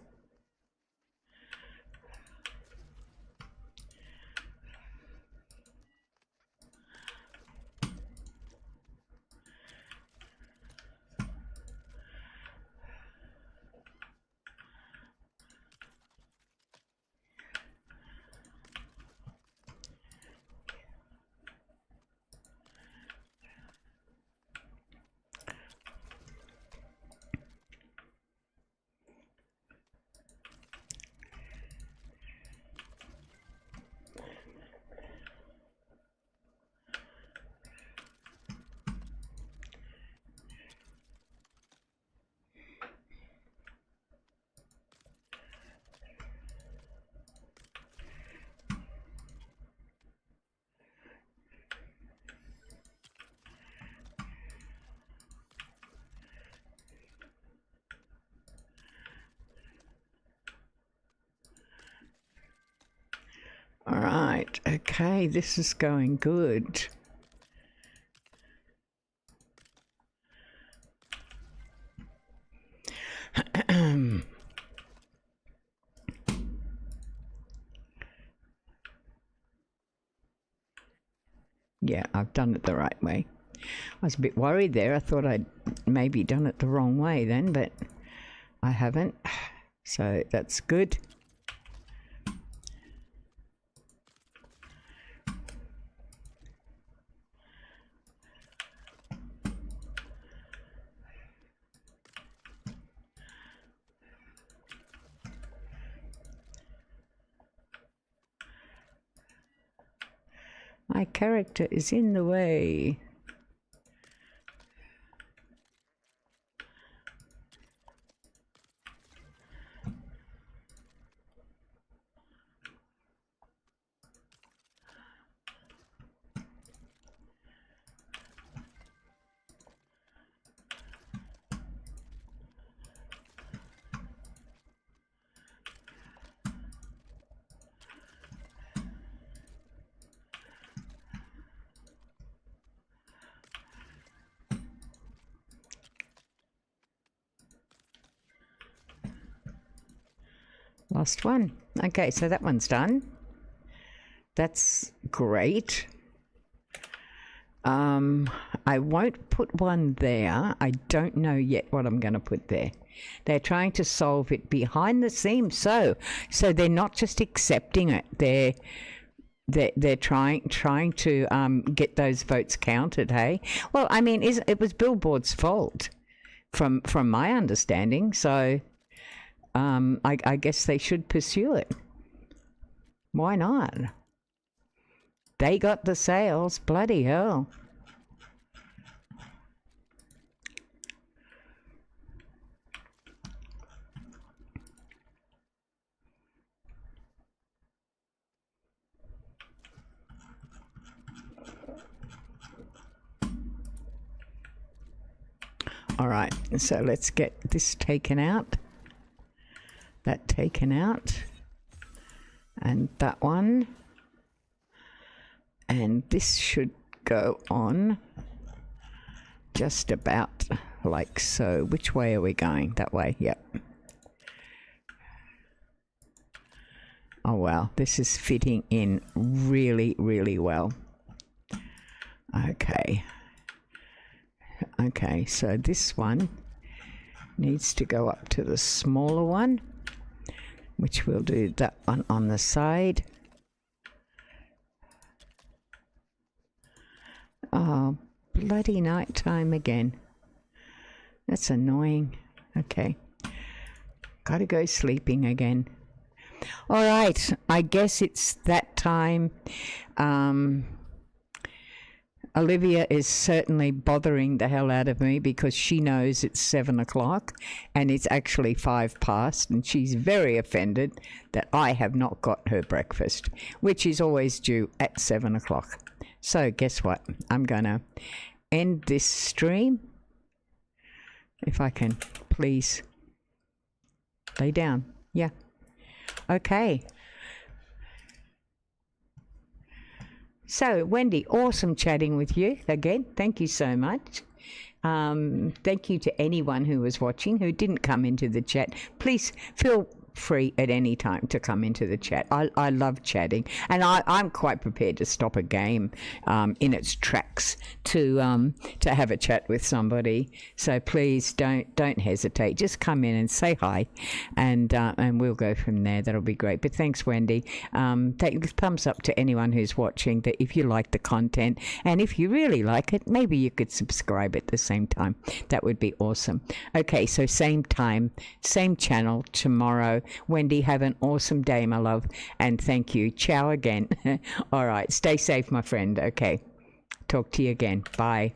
All right, okay, this is going good. Yeah, I've done it the right way. I was a bit worried there. I thought I'd maybe done it the wrong way then, but I haven't. So that's good. My character is in the way. Last one. Okay, so that one's done. That's great. I won't put one there. I don't know yet what I'm going to put there. They're trying to solve it behind the scenes, so they're not just accepting it. They're trying to get those votes counted. Hey, well, I mean, it was Billboard's fault, from my understanding. So, I guess they should pursue it. Why not? They got the sales. Bloody hell. All right, so let's get this taken out, that taken out, and that one, and this should go on just about like so. Which way are we going? That way, yep. Oh wow, this is fitting in really, really well. Okay. Okay, so this one needs to go up to the smaller one, which we'll do that one on the side. Oh, bloody night time again. That's annoying. Okay. Gotta go sleeping again. All right, I guess it's that time. Olivia is certainly bothering the hell out of me because she knows it's 7 o'clock and it's actually 5 past, and she's very offended that I have not got her breakfast, which is always due at 7 o'clock. So guess what? I'm going to end this stream. If I can please lay down. Yeah. Okay. So, Wendy, awesome chatting with you again. Thank you so much. Thank you to anyone who was watching who didn't come into the chat. Please feel free at any time to come into the chat. I love chatting, and I'm quite prepared to stop a game in its tracks to have a chat with somebody. So please don't hesitate. Just come in and say hi, and we'll go from there. That'll be great. But thanks, Wendy. Take a thumbs up to anyone who's watching, that if you like the content, and if you really like it, maybe you could subscribe at the same time. That would be awesome. Okay, so same time, same channel tomorrow. Wendy, have an awesome day, my love, and thank you. Ciao again. All right, stay safe, my friend. Okay, talk to you again. Bye.